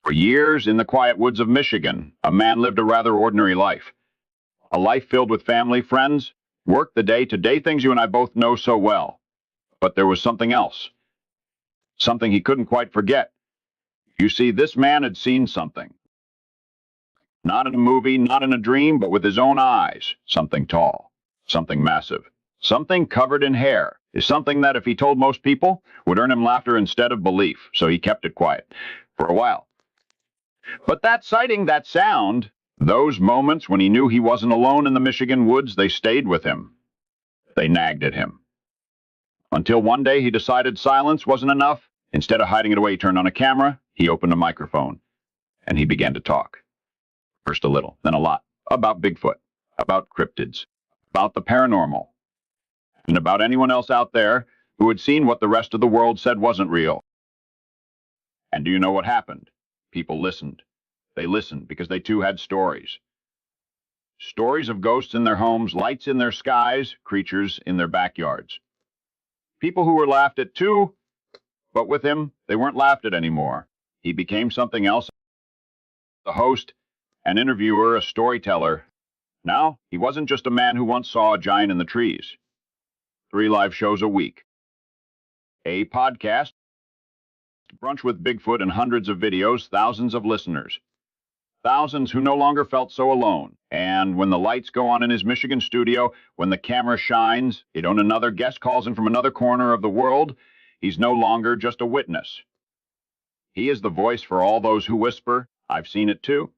For years, in the quiet woods of Michigan, a man lived a rather ordinary life. A life filled with family, friends, work, the day-to-day things you and I both know so well. But there was something else. Something he couldn't quite forget. You see, this man had seen something. Not in a movie, not in a dream, but with his own eyes. Something tall, something massive, something covered in hair. Is something that, if he told most people, would earn him laughter instead of belief. So he kept it quiet for a while. But that sighting, that sound, those moments when he knew he wasn't alone in the Michigan woods, they stayed with him. They nagged at him. Until one day he decided silence wasn't enough. Instead of hiding it away, he turned on a camera, he opened a microphone, and he began to talk. First a little, then a lot, about Bigfoot, about cryptids, about the paranormal, and about anyone else out there who had seen what the rest of the world said wasn't real. And do you know what happened? People listened. They listened because they too had stories. Stories of ghosts in their homes, lights in their skies, creatures in their backyards. People who were laughed at too, but with him, they weren't laughed at anymore. He became something else, a host, an interviewer, a storyteller. Now, he wasn't just a man who once saw a giant in the trees. 3 live shows a week. A podcast, brunch with Bigfoot, and hundreds of videos, thousands of listeners. Thousands who no longer felt so alone. And when the lights go on in his Michigan studio, when the camera shines, another guest calls in from another corner of the world, he's no longer just a witness. He is the voice for all those who whisper, "I've seen it too."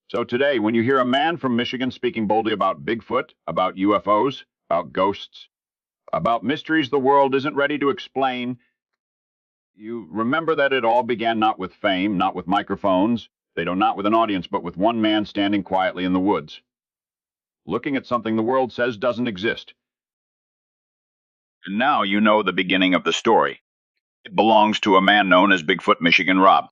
So today, when you hear a man from Michigan speaking boldly about Bigfoot, about UFOs, about ghosts, about mysteries the world isn't ready to explain, you remember that it all began not with fame, not with microphones, not with an audience, but with one man standing quietly in the woods, looking at something the world says doesn't exist. And now you know the beginning of the story. It belongs to a man known as Bigfoot Michigan Rob.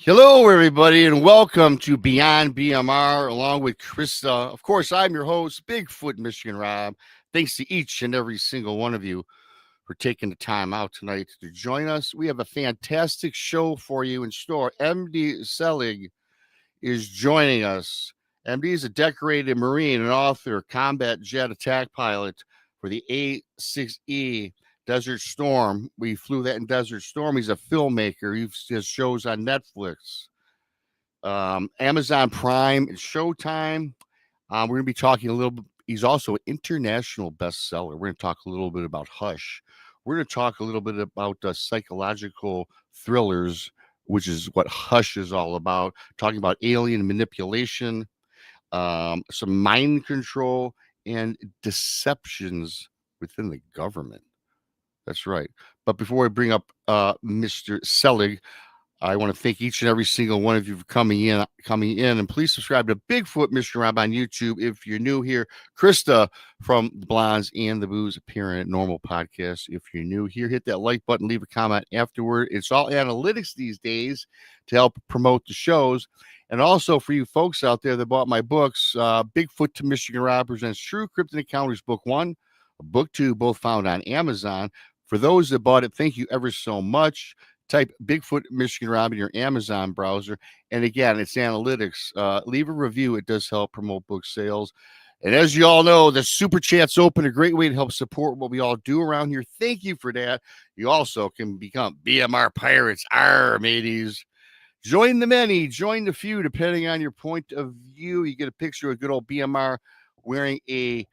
Hello, everybody, and welcome to Beyond BMR, along with Krista. Of course, I'm your host, Bigfoot Michigan Rob. Thanks to each and every single one of you for taking the time out tonight to join us. We have a fantastic show for you in store. MD SELIG is joining us. MD is a decorated Marine and author, combat jet attack pilot for the A6E Desert Storm. We flew that in Desert Storm. He's a filmmaker. He has shows on Netflix, Amazon Prime, and Showtime. We're going to be talking a little bit. He's also an international bestseller. We're going to talk a little bit about Hush. We're going to talk a little bit about psychological thrillers, which is what Hush is all about. Talking about alien manipulation, some mind control, and deceptions within the government. That's right. But before I bring up Mr. SELIG, I want to thank each and every single one of you for coming in, and please subscribe to Bigfoot Mr. Rob on YouTube if you're new here. Krista from the Blondes and the Booze Appearing at Normal podcast. If you're new here, hit that like button, leave a comment afterward. It's all analytics these days to help promote the shows. And also for you folks out there that bought my books, Bigfoot to Michigan Rob presents True Cryptid Encounters Book 1, Book 2, both found on Amazon. For those that bought it, thank you ever so much. Type Bigfoot Michigan Rob in your Amazon browser. And again, it's analytics. Leave a review. It does help promote book sales. And as you all know, the Super Chat's open, a great way to help support what we all do around here. Thank you for that. You also can become BMR Pirates. Arr, mateys. Join the many, join the few, depending on your point of view. You get a picture of good old BMR wearing a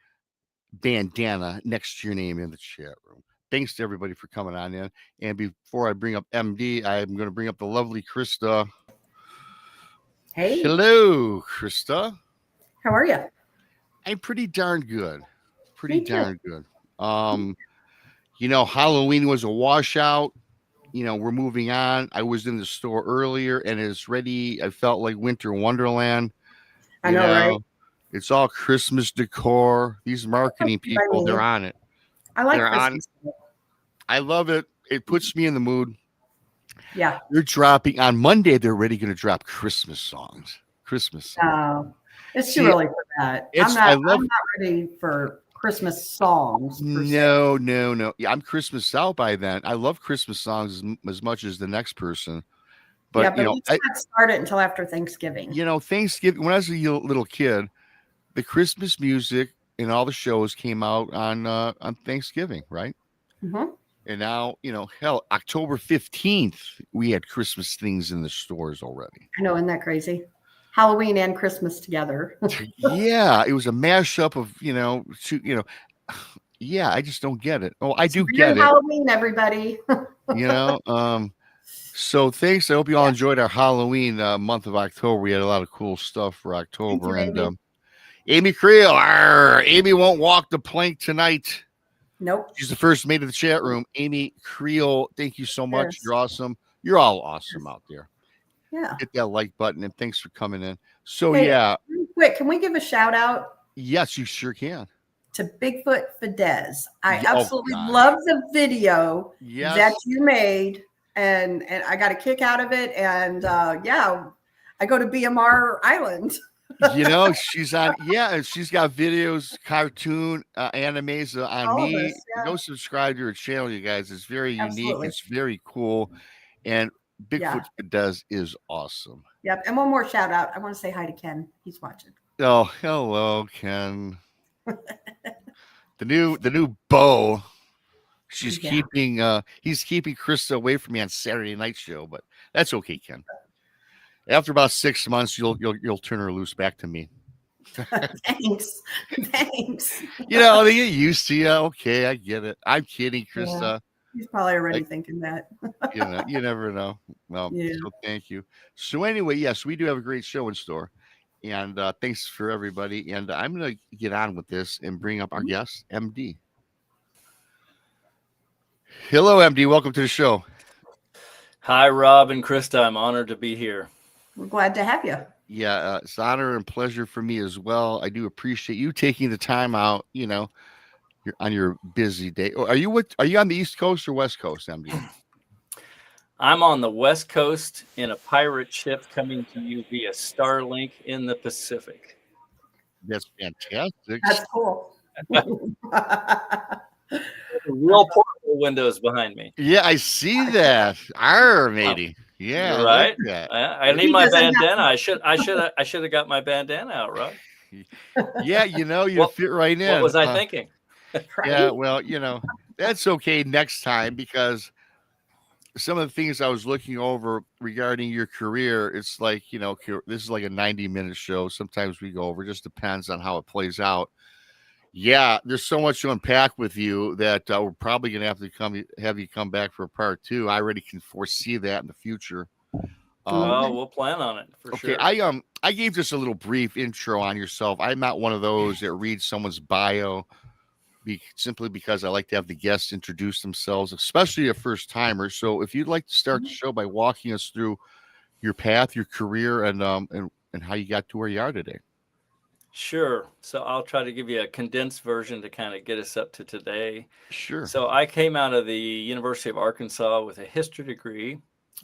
bandana next to your name in the chat room. Thanks to everybody for coming on in. And before I bring up MD, I'm going to bring up the lovely Krista. Hey. Hello, Krista. How are you? I'm pretty darn good. Me too. Darn good. Halloween was a washout. We're moving on. I was in the store earlier and it's ready. I felt like winter wonderland. I know, right? It's all Christmas decor. These marketing people, they're on it. I like Christmas. I love it. It puts me in the mood. Yeah. They're dropping on Monday. They're already going to drop Christmas songs. Oh, it's too early for that. I'm not ready for Christmas songs. No. Yeah, I'm Christmas out by then. I love Christmas songs as much as the next person. But, let's not start it until after Thanksgiving. Thanksgiving, when I was a little kid, the Christmas music and all the shows came out on Thanksgiving, right? Mm-hmm. And now, October 15th, we had Christmas things in the stores already. I know, isn't that crazy? Halloween and Christmas together. Yeah, it was a mashup of, yeah, I just don't get it. Oh, I do get it. Halloween, everybody. So thanks. I hope you all enjoyed our Halloween month of October. We had a lot of cool stuff for October. And Amy Creel, Amy won't walk the plank tonight. Nope. She's the first mate of the chat room. Amy Creel, thank you so much. Yes. You're awesome. You're all awesome out there. Yeah. Hit that like button and thanks for coming in. So yeah. Real quick, can we give a shout out? Yes, you sure can. To Bigfoot Fidesz. I absolutely love the video that you made. And I got a kick out of it. And I go to BMR Island. She's on. Yeah, she's got videos, cartoon, animes on all me. Go subscribe to her channel, you guys. It's very unique. It's very cool. And Bigfoot does is awesome. Yep. And one more shout out. I want to say hi to Ken. He's watching. Oh, hello, Ken. the new beau. He's keeping Krista away from me on Saturday night show, but that's okay, Ken. After about 6 months, you'll turn her loose back to me. Thanks. They get used to you. Okay, I get it. I'm kidding, Krista. Yeah, he's probably already thinking that. You never know. Well, so thank you. So anyway, yes, we do have a great show in store. And thanks for everybody. And I'm going to get on with this and bring up our guest, MD. Hello, MD. Welcome to the show. Hi, Rob and Krista. I'm honored to be here. We're glad to have you. Yeah, it's an honor and pleasure for me as well. I do appreciate you taking the time out, you're on your busy day. Are you on the East Coast or West Coast, MD? I'm on the West Coast in a pirate ship coming to you via Starlink in the Pacific. That's fantastic. That's cool. Real portable windows behind me. Yeah, I see that. Matey. Yeah, you're right. Like I need my bandana. I should have got my bandana out, right? Yeah, you fit right in. What was I thinking? Yeah, well, that's okay next time, because some of the things I was looking over regarding your career, it's like, this is like a 90-minute show. Sometimes we go over, just depends on how it plays out. Yeah, there's so much to unpack with you that we're probably going to have you come back for a part 2. I already can foresee that in the future. We'll plan on it for sure. Okay, I gave just a little brief intro on yourself. I'm not one of those that reads someone's bio simply because I like to have the guests introduce themselves, especially a first timer. So if you'd like to start the show by walking us through your path, your career, and how you got to where you are today. Sure. So I'll try to give you a condensed version to kind of get us up to today. Sure. So I came out of the University of Arkansas with a history degree.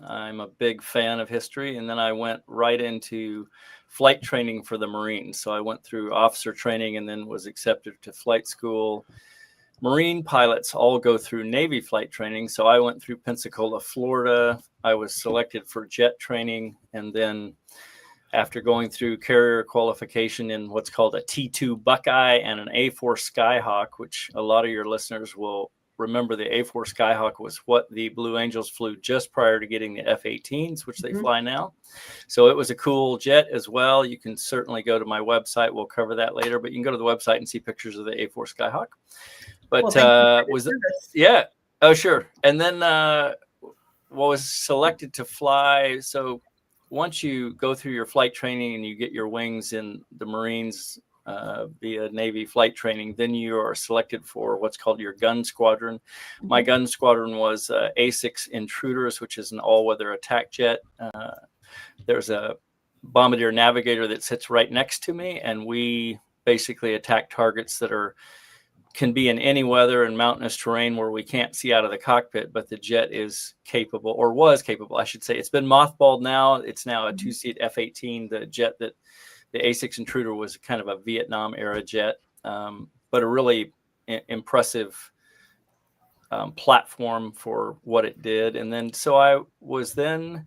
I'm a big fan of history. And then I went right into flight training for the Marines. So I went through officer training and then was accepted to flight school. Marine pilots all go through Navy flight training. So I went through Pensacola, Florida. I was selected for jet training. And then after going through carrier qualification in what's called a T2 Buckeye and an A4 Skyhawk, which a lot of your listeners will remember the A4 Skyhawk was what the Blue Angels flew just prior to getting the F-18s, which they fly now. So it was a cool jet as well. You can certainly go to my website. We'll cover that later, but you can go to the website and see pictures of the A4 Skyhawk. But yeah. Oh, sure. And then was selected to fly. So once you go through your flight training and you get your wings in the Marines via Navy flight training, then you are selected for what's called your gun squadron. My gun squadron was A6 Intruders, which is an all-weather attack jet. There's a bombardier navigator that sits right next to me, and we basically attack targets that can be in any weather and mountainous terrain where we can't see out of the cockpit, but the jet is capable, or was capable, I should say. It's been mothballed now. It's now a two-seat F-18. The jet that the A6 Intruder was kind of a Vietnam era jet, but a really impressive platform for what it did. And then, so I was then,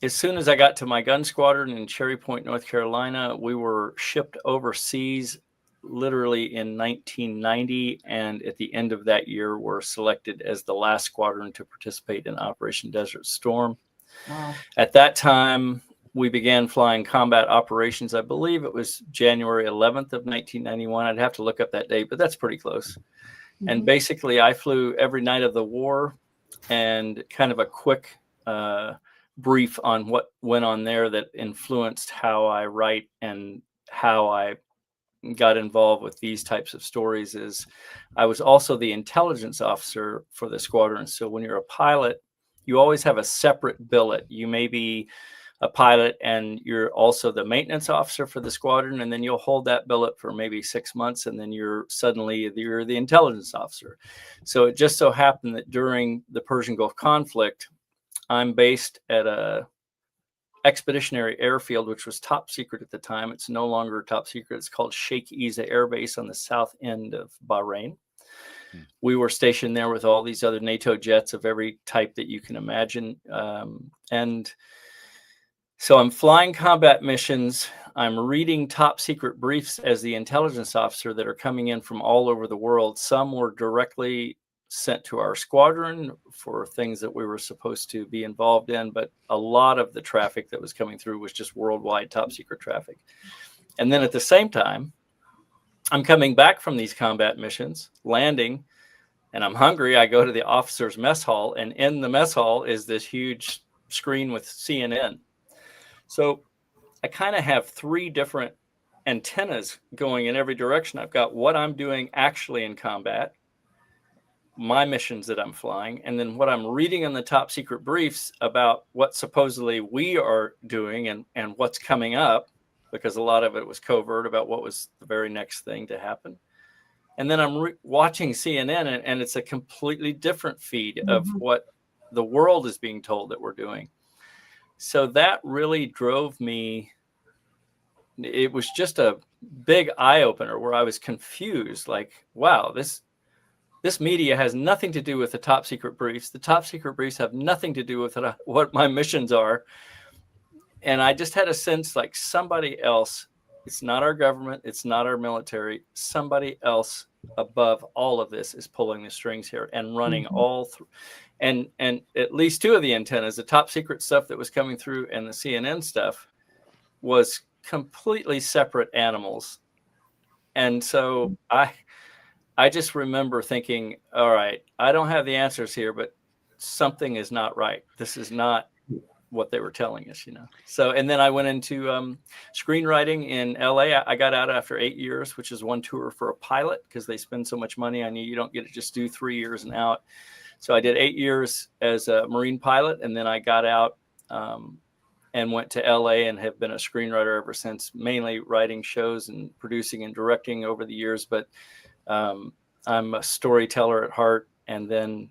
as soon as I got to my gun squadron in Cherry Point, North Carolina, we were shipped overseas literally in 1990. And at the end of that year, were selected as the last squadron to participate in Operation Desert Storm. Wow. At that time, we began flying combat operations. I believe it was January 11th of 1991. I'd have to look up that date, but that's pretty close. And basically, I flew every night of the war, and kind of a quick brief on what went on there that influenced how I write and how I got involved with these types of stories is I was also the intelligence officer for the squadron. So when you're a pilot, you always have a separate billet. You may be a pilot and you're also the maintenance officer for the squadron, and then you'll hold that billet for maybe 6 months, and then you're the intelligence officer. So it just so happened that during the Persian Gulf conflict, I'm based at a expeditionary airfield, which was top secret at the time. It's no longer top secret. It's called Sheikh Isa Air Base on the south end of Bahrain. We were stationed there with all these other NATO jets of every type that you can imagine. And so I'm flying combat missions. I'm reading top secret briefs as the intelligence officer that are coming in from all over the world. Some were directly sent to our squadron for things that we were supposed to be involved in, but a lot of the traffic that was coming through was just worldwide top secret traffic. And then at the same time, I'm coming back from these combat missions, landing, and I'm hungry. I go to the officer's mess hall, and in the mess hall is this huge screen with CNN. So I kind of have 3 different antennas going in every direction. I've got what I'm doing actually in combat, my missions that I'm flying, and then what I'm reading in the top secret briefs about what supposedly we are doing and what's coming up, because a lot of it was covert about what was the very next thing to happen. And then I'm watching CNN, and it's a completely different feed of what the world is being told that we're doing. So that really drove me. It was just a big eye opener where I was confused, like, wow, this media has nothing to do with the top secret briefs. The top secret briefs have nothing to do with what my missions are. And I just had a sense like somebody else, it's not our government, it's not our military, somebody else above all of this is pulling the strings here and running all through. And at least 2 of the antennas, the top secret stuff that was coming through and the CNN stuff, was completely separate animals. And so I just remember thinking, all right, I don't have the answers here, but something is not right. This is not what they were telling us, So, and then I went into screenwriting in LA. I got out after 8 years, which is 1 tour for a pilot, because they spend so much money on you. You don't get to just do 3 years and out. So I did 8 years as a Marine pilot, and then I got out and went to LA and have been a screenwriter ever since, mainly writing shows and producing and directing over the years. But I'm a storyteller at heart. And then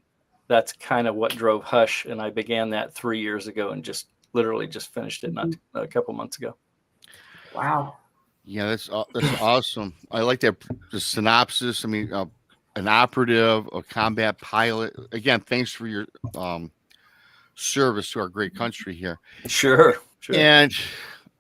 that's kind of what drove Hush. And I began that 3 years ago and just literally just finished it not a couple months ago. Wow. Yeah, that's awesome. I like that, the synopsis. I mean, an operative, a combat pilot. Again, thanks for your service to our great country here. Sure. And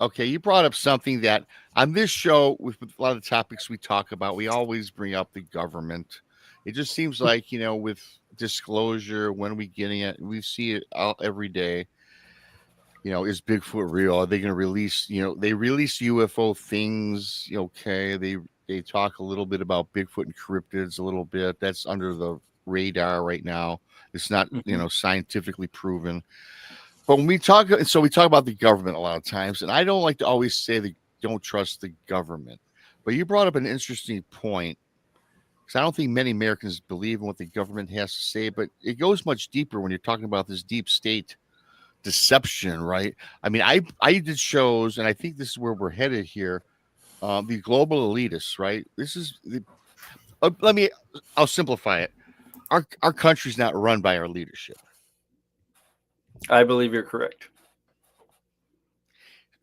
okay, you brought up something that on this show, with a lot of the topics we talk about, we always bring up the government. It just seems like, with disclosure, when are we getting it? We see it out every day. Is Bigfoot real? Are they going to release, they release UFO things. Okay. They talk a little bit about Bigfoot and cryptids a little bit. That's under the radar right now. It's not, scientifically proven. But when we talk about the government a lot of times, and I don't like to always say that don't trust the government, but you brought up an interesting point, because I don't think many Americans believe in what the government has to say, but it goes much deeper when you're talking about this deep state deception, right? I mean, I did shows, and I think this is where we're headed here. The global elitists, right? This is I'll simplify it. Our country's not run by our leadership. I believe you're correct.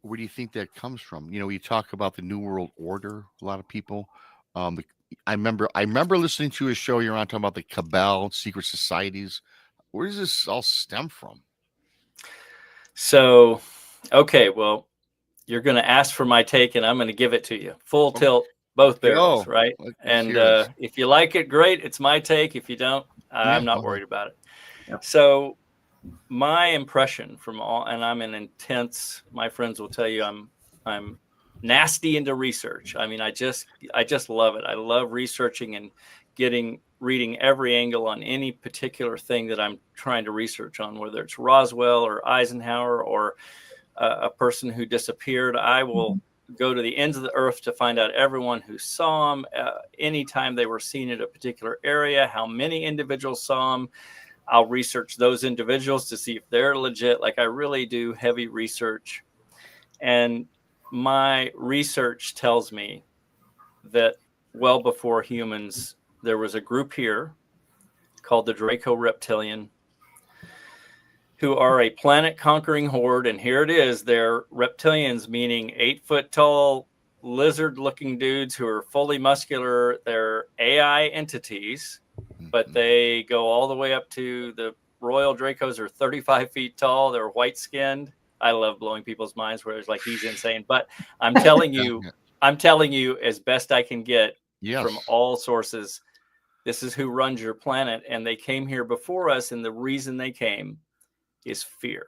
Where do you think that comes from? You talk about the New World Order. A lot of people. I remember listening to a show you're on talking about the cabal, secret societies. Where does this all stem from? So, okay, well, you're going to ask for my take, and I'm going to give it to you. Full tilt, both barrels, right? And if you like it, great. It's my take. If you don't, I'm not worried about it. Yep. So my impression from all, and I'm an intense, my friends will tell you I'm nasty into research. I mean, I just love it. I love researching and reading every angle on any particular thing that I'm trying to research on, whether it's Roswell or Eisenhower or a person who disappeared. I will go to the ends of the earth to find out everyone who saw them, anytime they were seen at a particular area, how many individuals saw them. I'll research those individuals to see if they're legit. Like, I really do heavy research. And my research tells me that well before humans, there was a group here called the Draco Reptilian, who are a planet-conquering horde. And here it is. They're reptilians, meaning 8-foot tall, lizard-looking dudes who are fully muscular. They're AI entities, but they go all the way up to the Royal Dracos are 35 feet tall. They're white-skinned. I love blowing people's minds where it's like, he's insane. But I'm telling you as best I can get from all sources, this is who runs your planet. And they came here before us. And the reason they came is fear.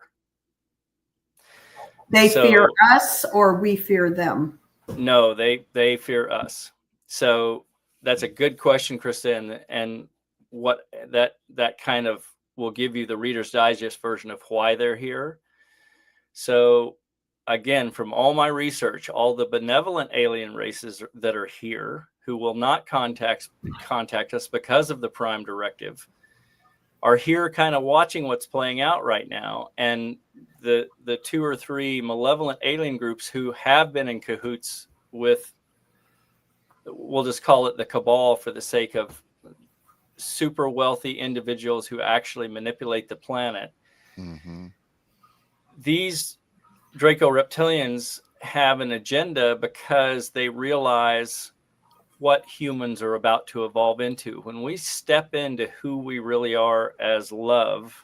They fear us, or we fear them? No, they fear us. So that's a good question, Krista. And what that kind of will give you the Reader's Digest version of why they're here. So again, from all my research, all the benevolent alien races that are here who will not contact us because of the Prime Directive are here kind of watching what's playing out right now. And the 2 or 3 malevolent alien groups who have been in cahoots with, we'll just call it the cabal for the sake of super wealthy individuals who actually manipulate the planet. Mm-hmm. These Draco Reptilians have an agenda because they realize what humans are about to evolve into. When we step into who we really are as love,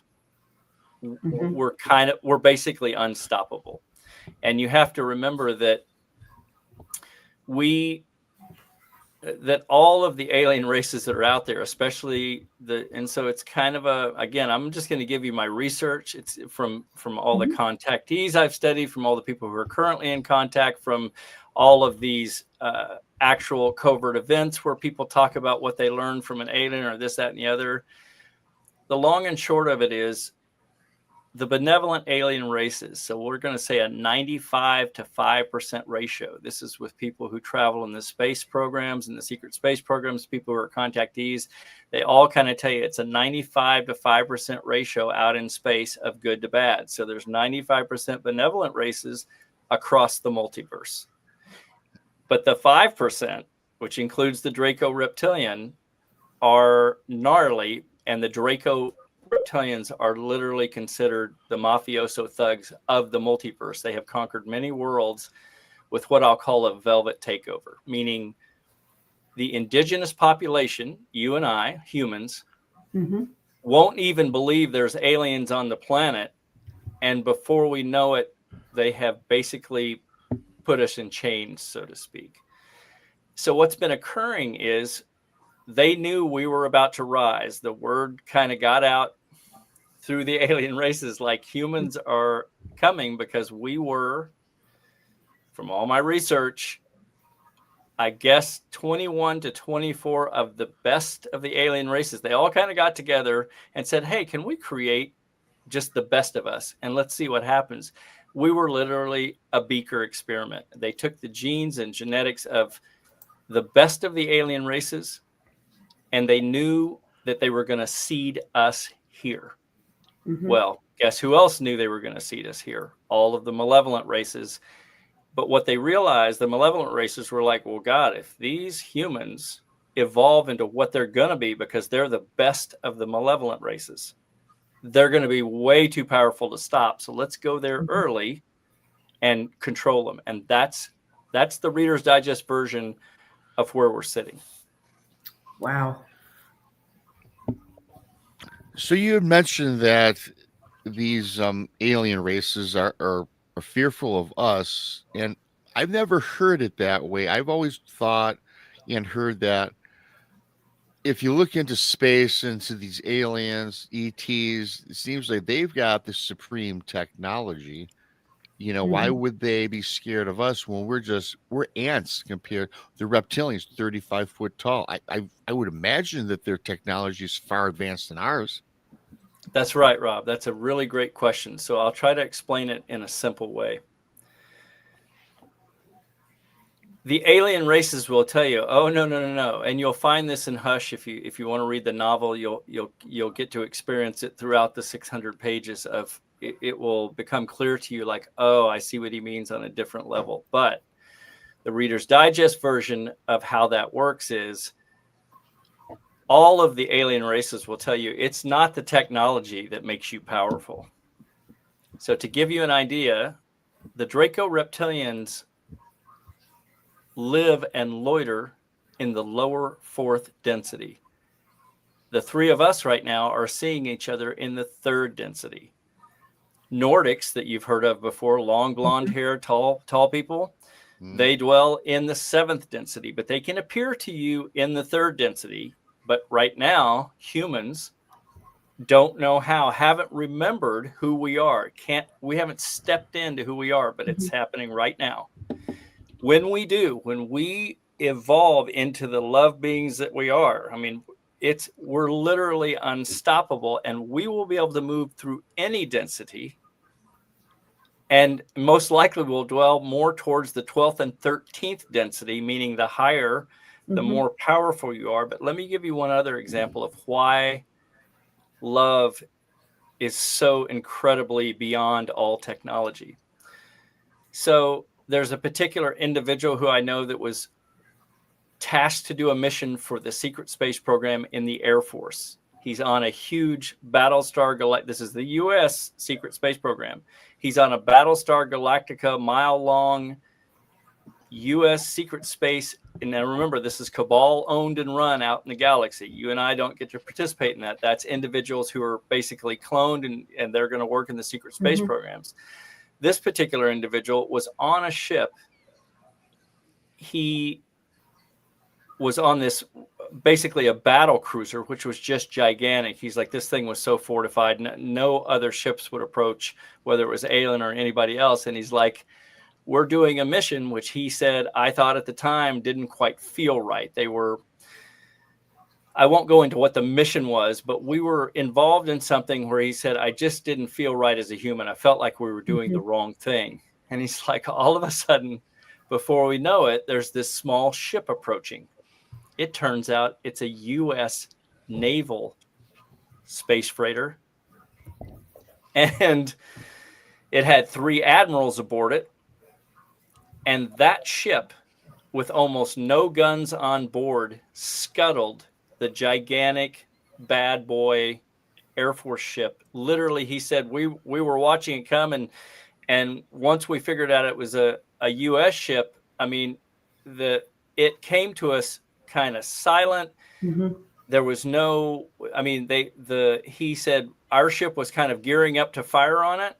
we're basically unstoppable. And you have to remember that all of the alien races that are out there, especially and so it's kind of again, I'm just going to give you my research. It's from all the contactees I've studied, from all the people who are currently in contact, from all of these actual covert events where people talk about what they learned from an alien or this, that, and the other. The long and short of it is the benevolent alien races. So we're going to say a 95 to 5% ratio. This is with people who travel in the space programs and the secret space programs, people who are contactees. They all kind of tell you it's a 95 to 5% ratio out in space of good to bad. So there's 95% benevolent races across the multiverse. But the 5%, which includes the Draco Reptilian, are gnarly, and the Draco Reptilians are literally considered the mafioso thugs of the multiverse. They have conquered many worlds with what I'll call a velvet takeover, meaning the indigenous population, you and I, humans, won't even believe there's aliens on the planet. And before we know it, they have basically put us in chains, so to speak. So what's been occurring is they knew we were about to rise. The word kind of got out through the alien races, like humans are coming, because we were, from all my research, I guess 21 to 24 of the best of the alien races. They all kind of got together and said, hey, can we create just the best of us? And let's see what happens. We were literally a beaker experiment. They took the genes and genetics of the best of the alien races, and they knew that they were going to seed us here. Mm-hmm. Well, guess who else knew they were going to seed us here? All of the malevolent races. But what they realized, the malevolent races were like, well, God, if these humans evolve into what they're going to be, because they're the best of the malevolent races, they're going to be way too powerful to stop. So let's go there early and control them. And that's the Reader's Digest version of where we're sitting. Wow. So you had mentioned that these alien races are fearful of us, and I've never heard it that way. I've always thought and heard that if you look into space, into these aliens, ETs, it seems like they've got the supreme technology. You know, why would they be scared of us when we're ants compared to reptilians, 35 foot tall? I would imagine that their technology is far advanced than ours. That's right, Rob. That's a really great question. So I'll try to explain it in a simple way. The alien races will tell you, oh, no. And you'll find this in Hush. If you want to read the novel, you'll get to experience it throughout the 600 pages of it. It will become clear to you, like, oh, I see what he means on a different level. But the Reader's Digest version of how that works is all of the alien races will tell you it's not the technology that makes you powerful. So to give you an idea, the Draco reptilians live and loiter in the lower fourth density. The three of us right now are seeing each other in the third density. Nordics that you've heard of before, long blonde hair, tall people, they dwell in the seventh density, but they can appear to you in the third density. But right now, humans don't know how, haven't remembered who we are. We haven't stepped into who we are, but it's happening right now. When we do, when we evolve into the love beings that we are, I mean, we're literally unstoppable, and we will be able to move through any density, and most likely will dwell more towards the 12th and 13th density, meaning the higher, the more powerful you are. But let me give you one other example of why love is so incredibly beyond all technology. So there's a particular individual who I know that was tasked to do a mission for the secret space program in the Air Force. He's on a huge Battlestar Galactica. This is the U.S. secret space program. He's on a Battlestar Galactica mile-long U.S. secret space. And now remember, this is Cabal owned and run out in the galaxy. You and I don't get to participate in that. That's individuals who are basically cloned, and they're going to work in the secret space programs. This particular individual was on a ship. He was on this, basically a battle cruiser, which was just gigantic. He's like, this thing was so fortified, no other ships would approach, whether it was alien or anybody else. And he's like, we're doing a mission, which he said, I thought at the time didn't quite feel right. I won't go into what the mission was, but we were involved in something where he said, I just didn't feel right as a human. I felt like we were doing the wrong thing. And he's like, all of a sudden, before we know it, there's this small ship approaching. It turns out it's a U.S. naval space freighter. And it had 3 admirals aboard it. And that ship, with almost no guns on board, scuttled the gigantic bad boy Air Force ship. Literally, he said, we were watching it come, and once we figured out it was a U.S. ship, I mean, it came to us kind of silent. There was no, I mean, he said our ship was kind of gearing up to fire on it.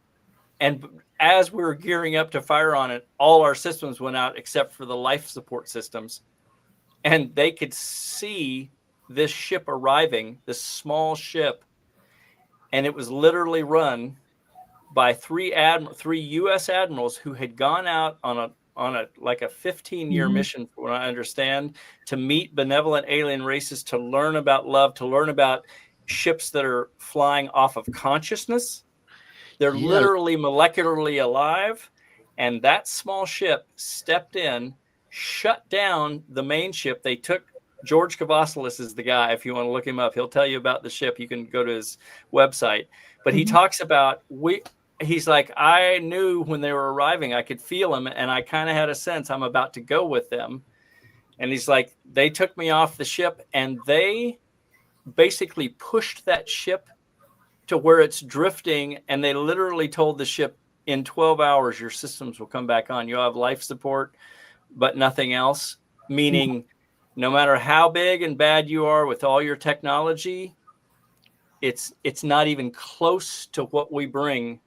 And as we were gearing up to fire on it, all our systems went out except for the life support systems. And they could see this ship arriving, this small ship, and it was literally run by three U.S. admirals who had gone out on a like a 15-year mission, from what I understand, to meet benevolent alien races, to learn about love, to learn about ships that are flying off of consciousness. They're literally molecularly alive. And that small ship stepped in, shut down the main ship. They took George Cavassalis is the guy. If you want to look him up, he'll tell you about the ship. You can go to his website. But he talks about he's like, I knew when they were arriving, I could feel them, and I kind of had a sense I'm about to go with them. And he's like, they took me off the ship, and they basically pushed that ship to where it's drifting, and they literally told the ship, in 12 hours, your systems will come back on. You'll have life support, but nothing else. Meaning, no matter how big and bad you are with all your technology, it's not even close to what we bring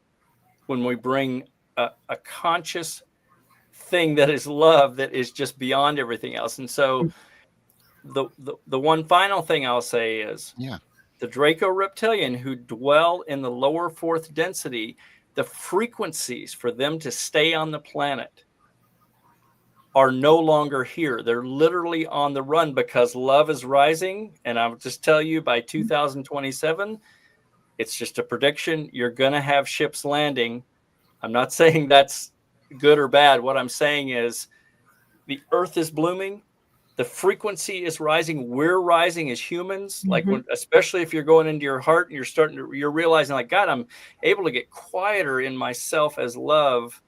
when we bring a conscious thing that is love, that is just beyond everything else. And so the one final thing I'll say is the Draco Reptilian, who dwell in the lower fourth density, the frequencies for them to stay on the planet are no longer here. They're literally on the run because love is rising. And I'll just tell you, by 2027, it's just a prediction, you're going to have ships landing. I'm not saying that's good or bad. What I'm saying is the earth is blooming. The frequency is rising. We're rising as humans. Like especially if you're going into your heart and you're realizing, like, God, I'm able to get quieter in myself as love.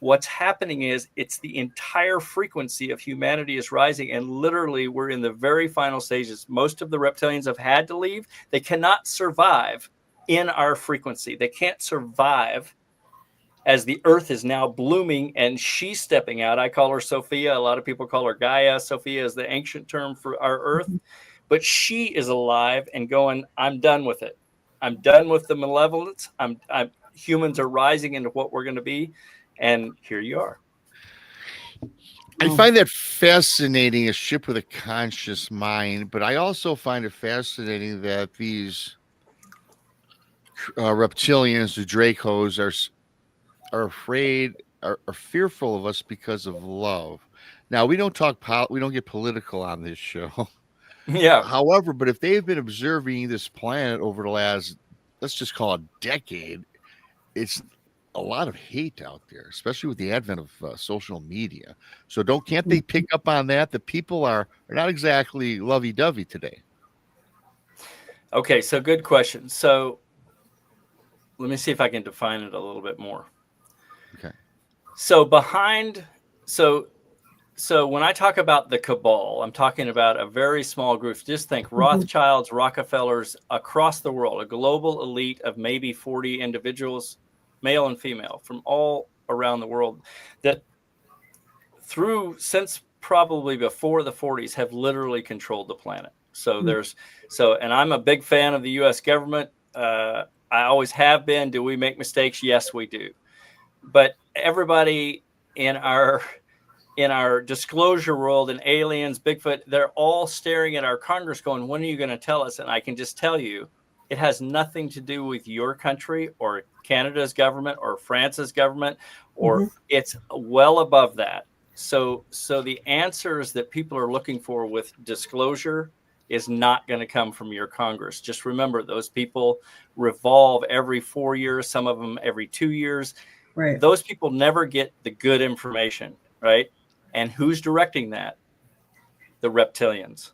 What's happening is it's the entire frequency of humanity is rising. And literally we're in the very final stages. Most of the reptilians have had to leave. They cannot survive in our frequency. They can't survive as the earth is now blooming and she's stepping out. I call her Sophia. A lot of people call her Gaia. Sophia is the ancient term for our earth, but she is alive and going, I'm done with it. I'm done with the malevolence. Humans are rising into what we're going to be. And here you are. I find that fascinating, a ship with a conscious mind, but I also find it fascinating that these reptilians, the Dracos, are afraid, are fearful of us because of love. Now, we don't get political on this show. Yeah. However, but if they've been observing this planet over the last, let's just call it decade, it's a lot of hate out there, especially with the advent of social media. So can't they pick up on that? The people are not exactly lovey-dovey today. Okay, so good question. So let me see if I can define it a little bit more. Okay. So when I talk about the cabal, I'm talking about a very small group. Just think Rothschilds, Rockefellers across the world, a global elite of maybe 40 individuals, male and female, from all around the world, that since probably before the 40s have literally controlled the planet. And I'm a big fan of the U.S. government. I always have been. Do we make mistakes? Yes, we do. But everybody in our disclosure world, and aliens, Bigfoot, they're all staring at our Congress going, when are you going to tell us? And I can just tell you, it has nothing to do with your country or Canada's government or France's government, or it's well above that. So the answers that people are looking for with disclosure is not going to come from your Congress. Just remember, those people revolve every 4 years, some of them every 2 years. Right. Those people never get the good information, right? And who's directing that? The reptilians.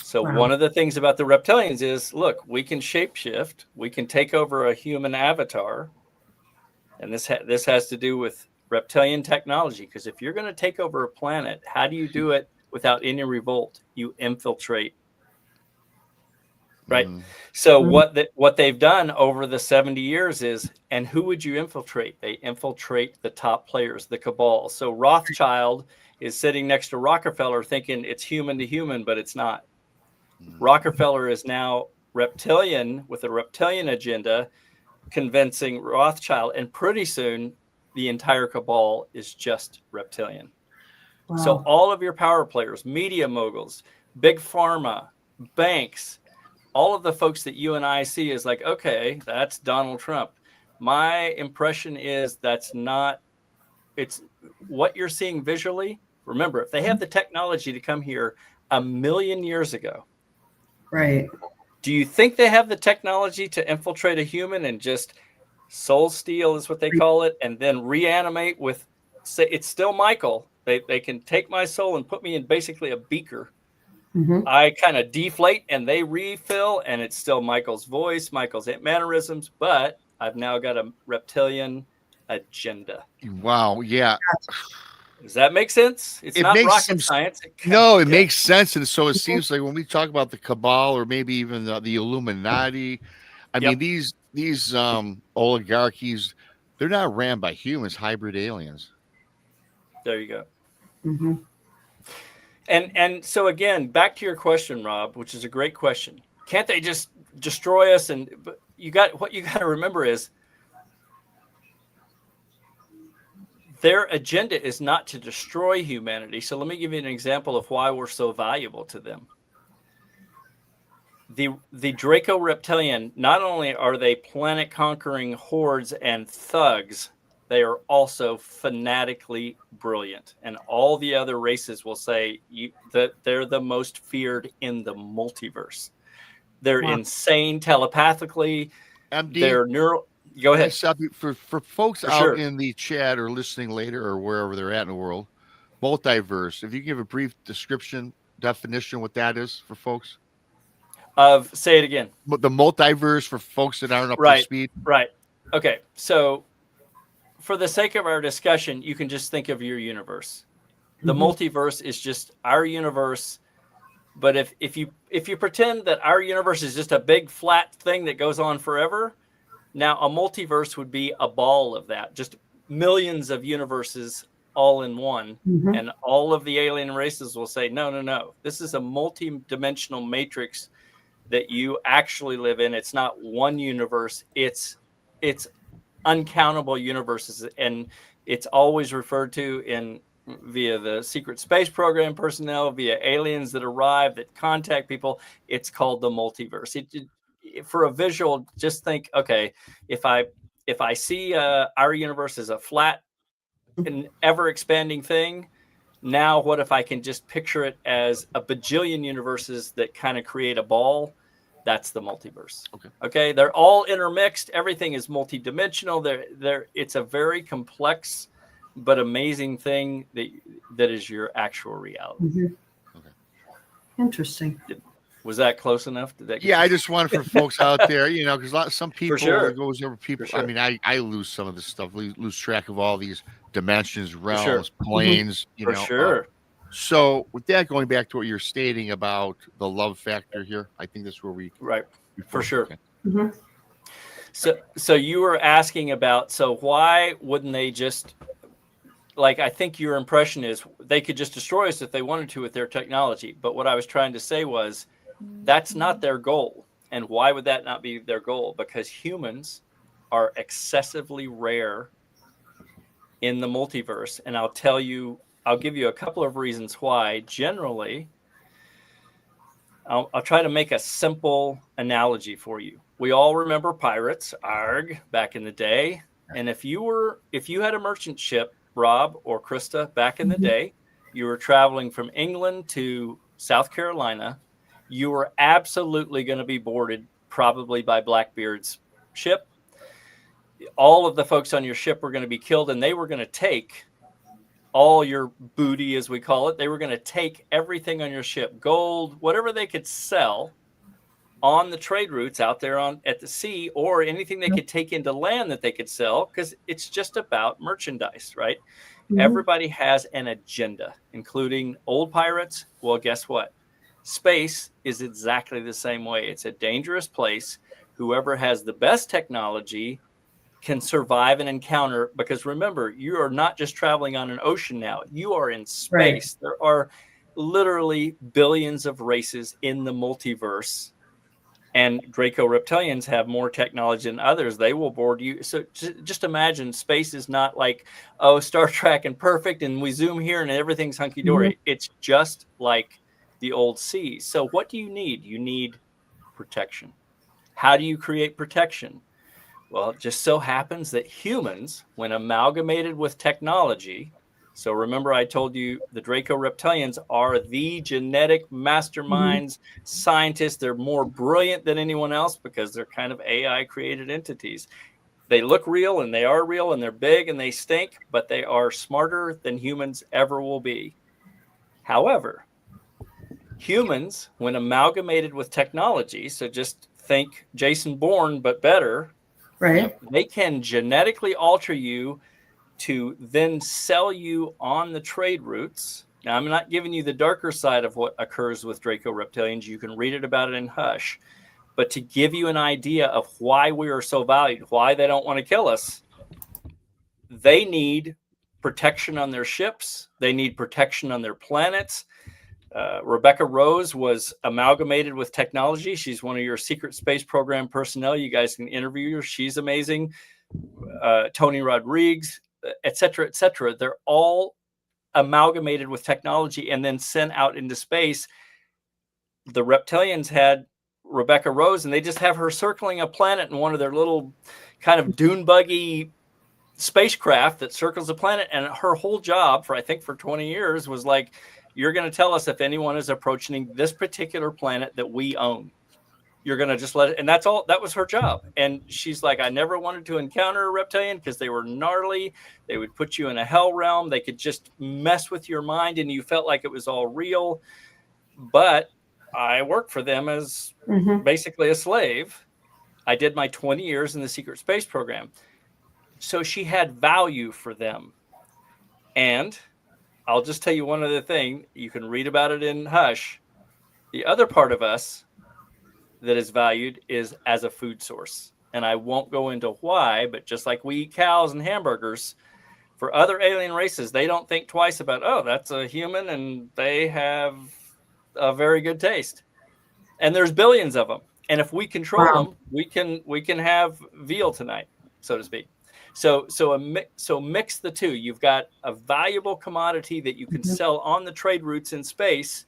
So one of the things about the reptilians is, look, we can shapeshift. We can take over a human avatar. And this has to do with reptilian technology. Because if you're going to take over a planet, how do you do it without any revolt? You infiltrate. Right. So what they've done over the 70 years is, and who would you infiltrate? They infiltrate the top players, the cabal. So Rothschild is sitting next to Rockefeller thinking it's human to human, but it's not. Rockefeller is now reptilian with a reptilian agenda, convincing Rothschild. And pretty soon, the entire cabal is just reptilian. Wow. So all of your power players, media moguls, big pharma, banks, all of the folks that you and I see is like, okay, that's Donald Trump. My impression is that's not, it's what you're seeing visually. Remember, if they have the technology to come here 1,000,000 years ago, right? Do you think they have the technology to infiltrate a human and just soul steal is what they call it, and then reanimate with, say, it's still Michael. They can take my soul and put me in basically a beaker. I kind of deflate and they refill, and it's still Michael's voice, Michael's mannerisms, but I've now got a reptilian agenda. Wow. Yeah. Does that make sense? It's not rocket science. No, it makes sense. And so it seems like when we talk about the cabal, or maybe even the Illuminati, I mean, these oligarchies, they're not ran by humans, hybrid aliens. There you go. And so again, back to your question, Rob, which is a great question. Can't they just destroy us? And what you got to remember is their agenda is not to destroy humanity. So let me give you an example of why we're so valuable to them. The Draco Reptilian, not only are they planet conquering hordes and thugs, they are also fanatically brilliant. And all the other races will say that they're the most feared in the multiverse. They're insane telepathically. MD, they're neural. Go ahead. For folks out in the chat or listening later or wherever they're at in the world, multiverse, if you give a brief definition what that is for folks. Say it again. But the multiverse for folks that aren't up to speed. Right. Okay. So for the sake of our discussion, you can just think of your universe. The multiverse is just our universe. But if you pretend that our universe is just a big flat thing that goes on forever, now a multiverse would be a ball of that, just millions of universes all in one. And all of the alien races will say, no. This is a multi-dimensional matrix that you actually live in. It's not one universe. It's uncountable universes. And it's always referred to via the secret space program personnel, via aliens that arrive, that contact people. It's called the multiverse. For a visual, just think, okay, if I see our universe as a flat and ever expanding thing, now what if I can just picture it as a bajillion universes that kind of create a ball? That's the multiverse. Okay, they're all intermixed. Everything is multidimensional. It's a very complex but amazing thing that is your actual reality. Interesting. Was that close enough? I just wanted for folks out there, because some people it goes over people. I mean, I lose some of this stuff, lose track of all these dimensions, realms, planes. So with that, going back to what you're stating about the love factor here, I think that's where we for sure. So you were asking about, so why wouldn't they just, like, I think your impression is they could just destroy us if they wanted to with their technology. But what I was trying to say was that's not their goal. And why would that not be their goal? Because humans are excessively rare in the multiverse. And I'll give you a couple of reasons why. Generally, I'll try to make a simple analogy for you. We all remember pirates, arg, back in the day. And if you had a merchant ship, Rob or Krista, back in the day, you were traveling from England to South Carolina, you were absolutely going to be boarded probably by Blackbeard's ship. All of the folks on your ship were going to be killed, and they were going to take all your booty, as we call it. They were going to take everything on your ship, gold, whatever they could sell on the trade routes out there at the sea, or anything they could take into land that they could sell, because it's just about merchandise, right? Everybody has an agenda, including old pirates. Well, guess what? Space is exactly the same way. It's a dangerous place. Whoever has the best technology can survive an encounter, because remember, you are not just traveling on an ocean now. You are in space. There are literally billions of races in the multiverse. And Draco Reptilians have more technology than others. They will board you. So just imagine, space is not like, Star Trek and perfect, and we zoom here and everything's hunky-dory. It's just like the old seas. So what do you need? You need protection. How do you create protection? Well, it just so happens that humans, when amalgamated with technology, so remember I told you the Draco reptilians are the genetic masterminds, scientists. They're more brilliant than anyone else because they're kind of AI created entities. They look real and they are real and they're big and they stink, but they are smarter than humans ever will be. However, humans, when amalgamated with technology, so just think Jason Bourne, but better, right? They can genetically alter you to then sell you on the trade routes. Now, I'm not giving you the darker side of what occurs with Draco reptilians. You can read it about it in Hush. But to give you an idea of why we are so valued, why they don't want to kill us, they need protection on their ships. They need protection on their planets. Rebecca Rose was amalgamated with technology. She's one of your secret space program personnel. You guys can interview her. She's amazing. Tony Rodriguez, et cetera, et cetera. They're all amalgamated with technology and then sent out into space. The reptilians had Rebecca Rose, and they just have her circling a planet in one of their little kind of dune buggy spacecraft that circles the planet. And her whole job for 20 years was like, you're going to tell us if anyone is approaching this particular planet that we own. You're going to just let it. And that's all. That was her job. And she's like, I never wanted to encounter a reptilian because they were gnarly. They would put you in a hell realm. They could just mess with your mind and you felt like it was all real. But I worked for them as basically a slave. I did my 20 years in the secret space program. So she had value for them. And I'll just tell you one other thing. You can read about it in Hush. The other part of us that is valued is as a food source. And I won't go into why, but just like we eat cows and hamburgers, for other alien races, they don't think twice about, oh, that's a human and they have a very good taste. And there's billions of them. And if we control them, we can have veal tonight, so to speak. So mix the two. You've got a valuable commodity that you can sell on the trade routes in space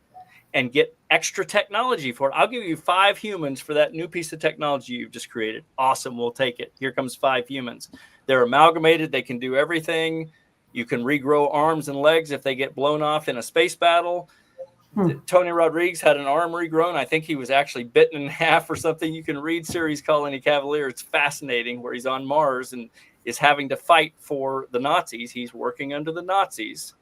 and get extra technology for it. I'll give you 5 humans for that new piece of technology you've just created. Awesome. We'll take it. Here comes 5 humans. They're amalgamated. They can do everything. You can regrow arms and legs if they get blown off in a space battle. Tony Rodriguez had an arm regrown. I think he was actually bitten in half or something. You can read series Colony Cavalier. It's fascinating, where he's on Mars and is having to fight for the Nazis. He's working under the Nazis.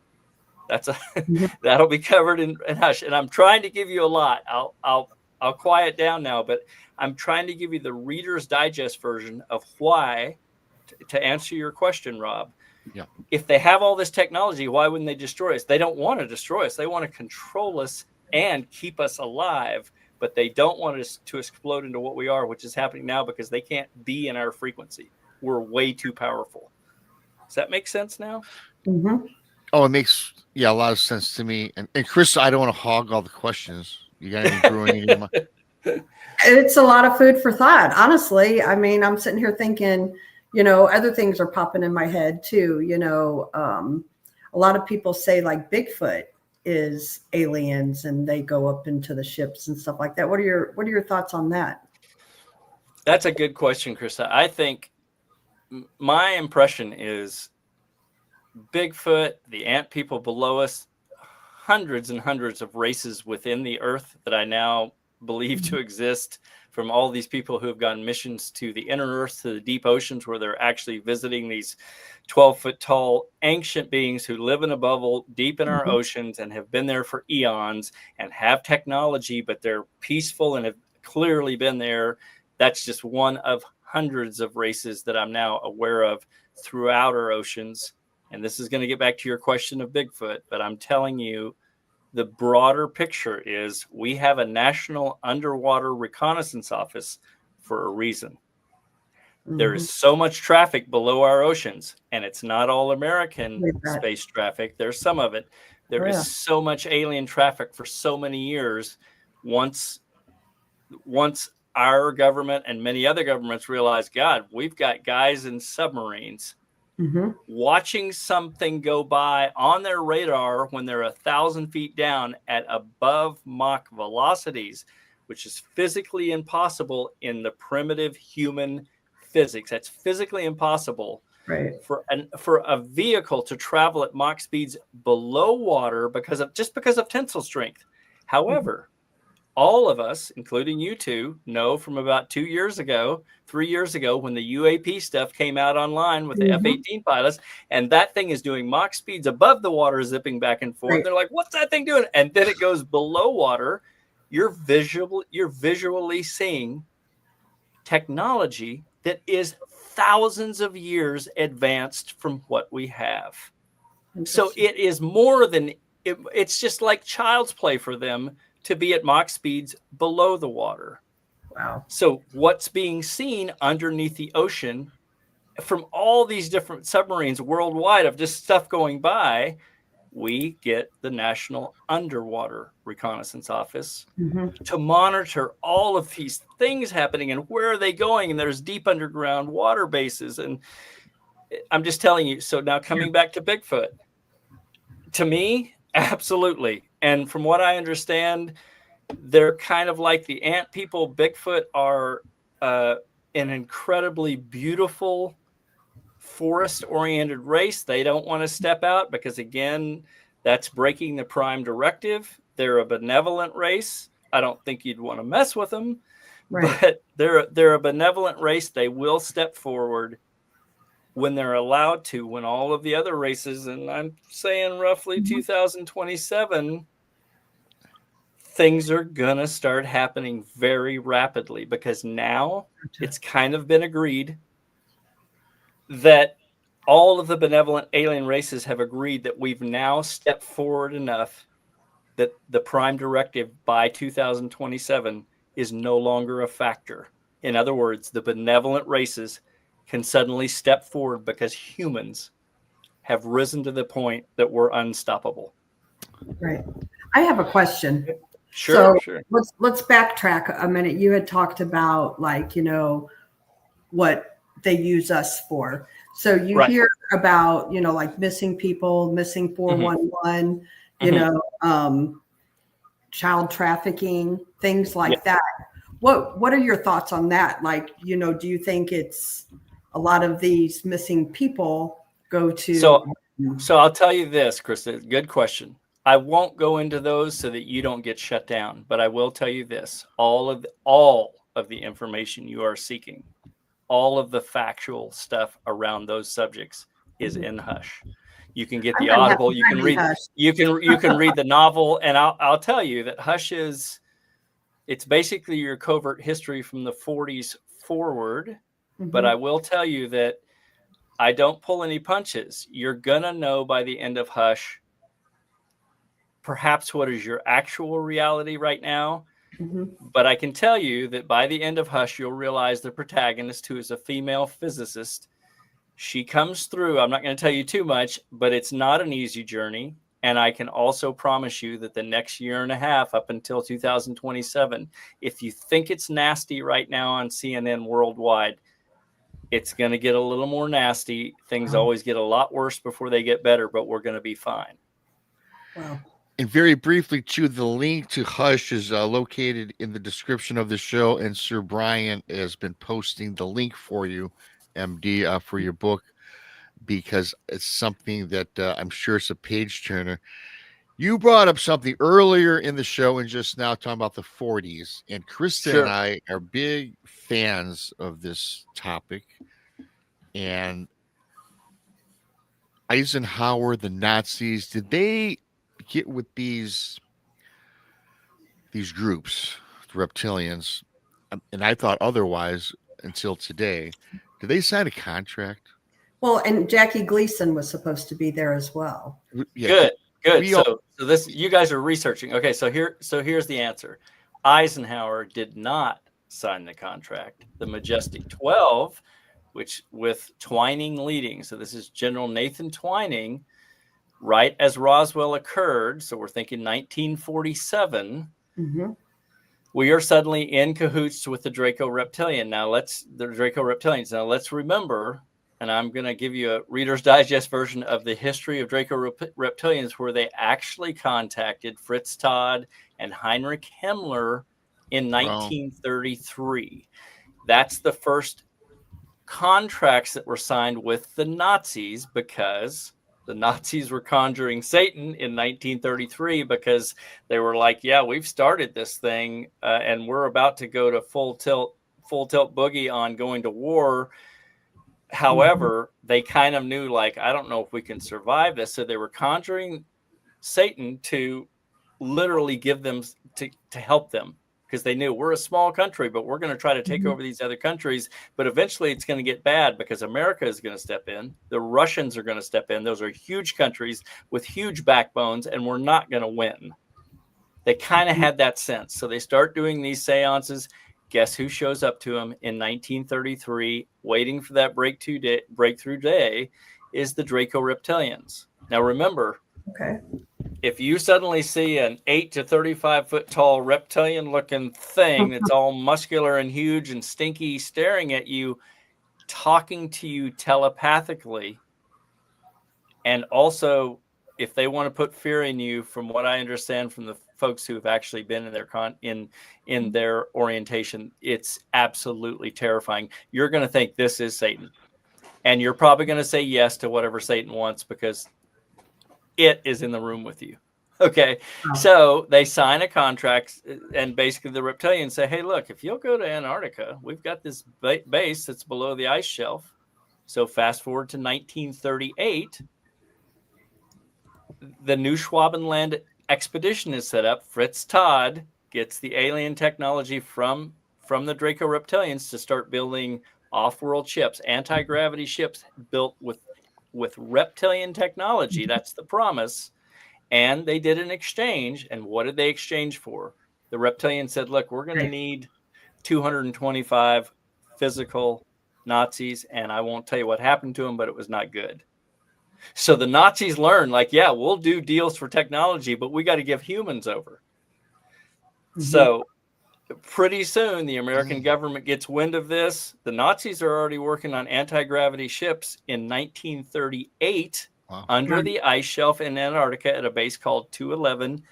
That'll be covered in Hush. And I'm trying to give you a lot. I'll quiet down now, but I'm trying to give you the Reader's Digest version of why, to answer your question, Rob. Yeah. If they have all this technology, why wouldn't they destroy us? They don't want to destroy us. They want to control us and keep us alive, but they don't want us to explode into what we are, which is happening now because they can't be in our frequency. We're way too powerful. Does that make sense now? Oh, it makes a lot of sense to me. And Krista, I don't want to hog all the questions. You got anything brewing in mind? It's a lot of food for thought, honestly. I mean, I'm sitting here thinking, other things are popping in my head too. A lot of people say like Bigfoot is aliens and they go up into the ships and stuff like that. What are your thoughts on that? That's a good question, Krista. I think my impression is Bigfoot, the ant people below us, hundreds and hundreds of races within the earth that I now believe to exist, from all these people who have gone missions to the inner earth, to the deep oceans, where they're actually visiting these 12-foot tall ancient beings who live in a bubble deep in our oceans and have been there for eons and have technology, but they're peaceful and have clearly been there. That's just one of hundreds of races that I'm now aware of throughout our oceans. And this is going to get back to your question of Bigfoot, but I'm telling you, the broader picture is we have a national underwater reconnaissance office for a reason. There is so much traffic below our oceans, and it's not all American space traffic. There's some of it. There is so much alien traffic for so many years. Once our government and many other governments realize, God, we've got guys in submarines watching something go by on their radar when they're 1,000 feet down at above Mach velocities, which is physically impossible in the primitive human physics. That's physically impossible for a vehicle to travel at Mach speeds below water because of tensile strength. However, all of us, including you two, know from about 3 years ago, when the UAP stuff came out online with the F-18 pilots, and that thing is doing Mach speeds above the water, zipping back and forth. They're like, what's that thing doing? And then it goes below water. You're visually seeing technology that is thousands of years advanced from what we have. So it is more than, it's just like child's play for them to be at Mach speeds below the water. Wow. So what's being seen underneath the ocean from all these different submarines worldwide of just stuff going by, we get the National Underwater Reconnaissance Office to monitor all of these things happening and where are they going. And there's deep underground water bases. And I'm just telling you. So now coming back to Bigfoot, to me, absolutely. And from what I understand, they're kind of like the ant people. Bigfoot are an incredibly beautiful forest-oriented race. They don't want to step out because, again, that's breaking the prime directive. They're a benevolent race. I don't think you'd want to mess with them, but they're a benevolent race. They will step forward when they're allowed to, when all of the other races, and I'm saying roughly 2027, things are going to start happening very rapidly, because now it's kind of been agreed that all of the benevolent alien races have agreed that we've now stepped forward enough that the prime directive by 2027 is no longer a factor. In other words, the benevolent races can suddenly step forward because humans have risen to the point that we're unstoppable. Right. I have a question. Sure. Let's backtrack a minute. You had talked about, like, what they use us for. So you hear about, like missing people, missing 411, child trafficking, things like that. What are your thoughts on that? Like, do you think it's a lot of these missing people go to? So I'll tell you this, Krista, good question. I won't go into those so that you don't get shut down, but I will tell you this: all of the information you are seeking, all of the factual stuff around those subjects is in Hush. You can get the Audible, you can read the novel, and I'll tell you that Hush it's basically your covert history from the 40s forward. But I will tell you that I don't pull any punches. You're gonna know by the end of Hush perhaps what is your actual reality right now. But I can tell you that by the end of Hush, you'll realize the protagonist, who is a female physicist, she comes through. I'm not going to tell you too much, but it's not an easy journey. And I can also promise you that the next year and a half, up until 2027, if you think it's nasty right now on CNN worldwide, it's going to get a little more nasty. Things always get a lot worse before they get better, but we're going to be fine. Wow. And very briefly, too, the link to Hush is located in the description of the show, and Sir Brian has been posting the link for you, MD, for your book, because it's something that I'm sure it's a page turner. You brought up something earlier in the show and just now talking about the 40s, and Krista and I are big fans of this topic. And Eisenhower, the Nazis, did they get with these groups, the reptilians? And I thought otherwise until today. Did they sign a contract? Well, and Jackie Gleason was supposed to be there as well. Yeah. Good. So this, you guys are researching. Okay, so here's the answer. Eisenhower did not sign the contract. The Majestic 12, which with Twining leading, so this is General Nathan Twining, right as Roswell occurred, so we're thinking 1947, we are suddenly in cahoots with the Draco Reptilian. The Draco Reptilians. Now let's remember and I'm going to give you a Reader's Digest version of the history of Draco reptilians, where they actually contacted Fritz Todd and Heinrich Himmler in 1933. That's the first contracts that were signed with the Nazis, because the Nazis were conjuring Satan in 1933, because they were like, yeah, we've started this thing and we're about to go to full tilt boogie on going to war. However, they kind of knew, like, I don't know if we can survive this. So they were conjuring Satan to literally give them to help them, because they knew we're a small country, but we're going to try to take over these other countries. But eventually it's going to get bad, because America is going to step in. The Russians are going to step in. Those are huge countries with huge backbones, and we're not going to win. They kind of had that sense. So they start doing these seances. Guess who shows up to them in 1933, waiting for that breakthrough day, is the Draco reptilians. Now, remember, if you suddenly see an 8 to 35 foot tall reptilian looking thing that's all muscular and huge and stinky staring at you, talking to you telepathically, and also if they want to put fear in you, from what I understand from the folks who have actually been in their in their orientation, it's absolutely terrifying. You're going to think this is Satan, and you're probably going to say yes to whatever Satan wants, because it is in the room with you. Okay. So they sign a contract, and basically the reptilians say, hey, look, if you'll go to Antarctica, we've got this base that's below the ice shelf. So fast forward to 1938, the New Schwabenland expedition is set up. Fritz Todd gets the alien technology from the Draco reptilians to start building off-world ships, anti-gravity ships built with reptilian technology. That's the promise. And they did an exchange. And what did they exchange for? The reptilians said, look, we're going to need 225 physical Nazis. And I won't tell you what happened to them, but it was not good. So the Nazis learned, like, yeah, we'll do deals for technology, but we got to give humans over. So pretty soon the American government gets wind of this. The Nazis are already working on anti-gravity ships in 1938 under the ice shelf in Antarctica at a base called 211,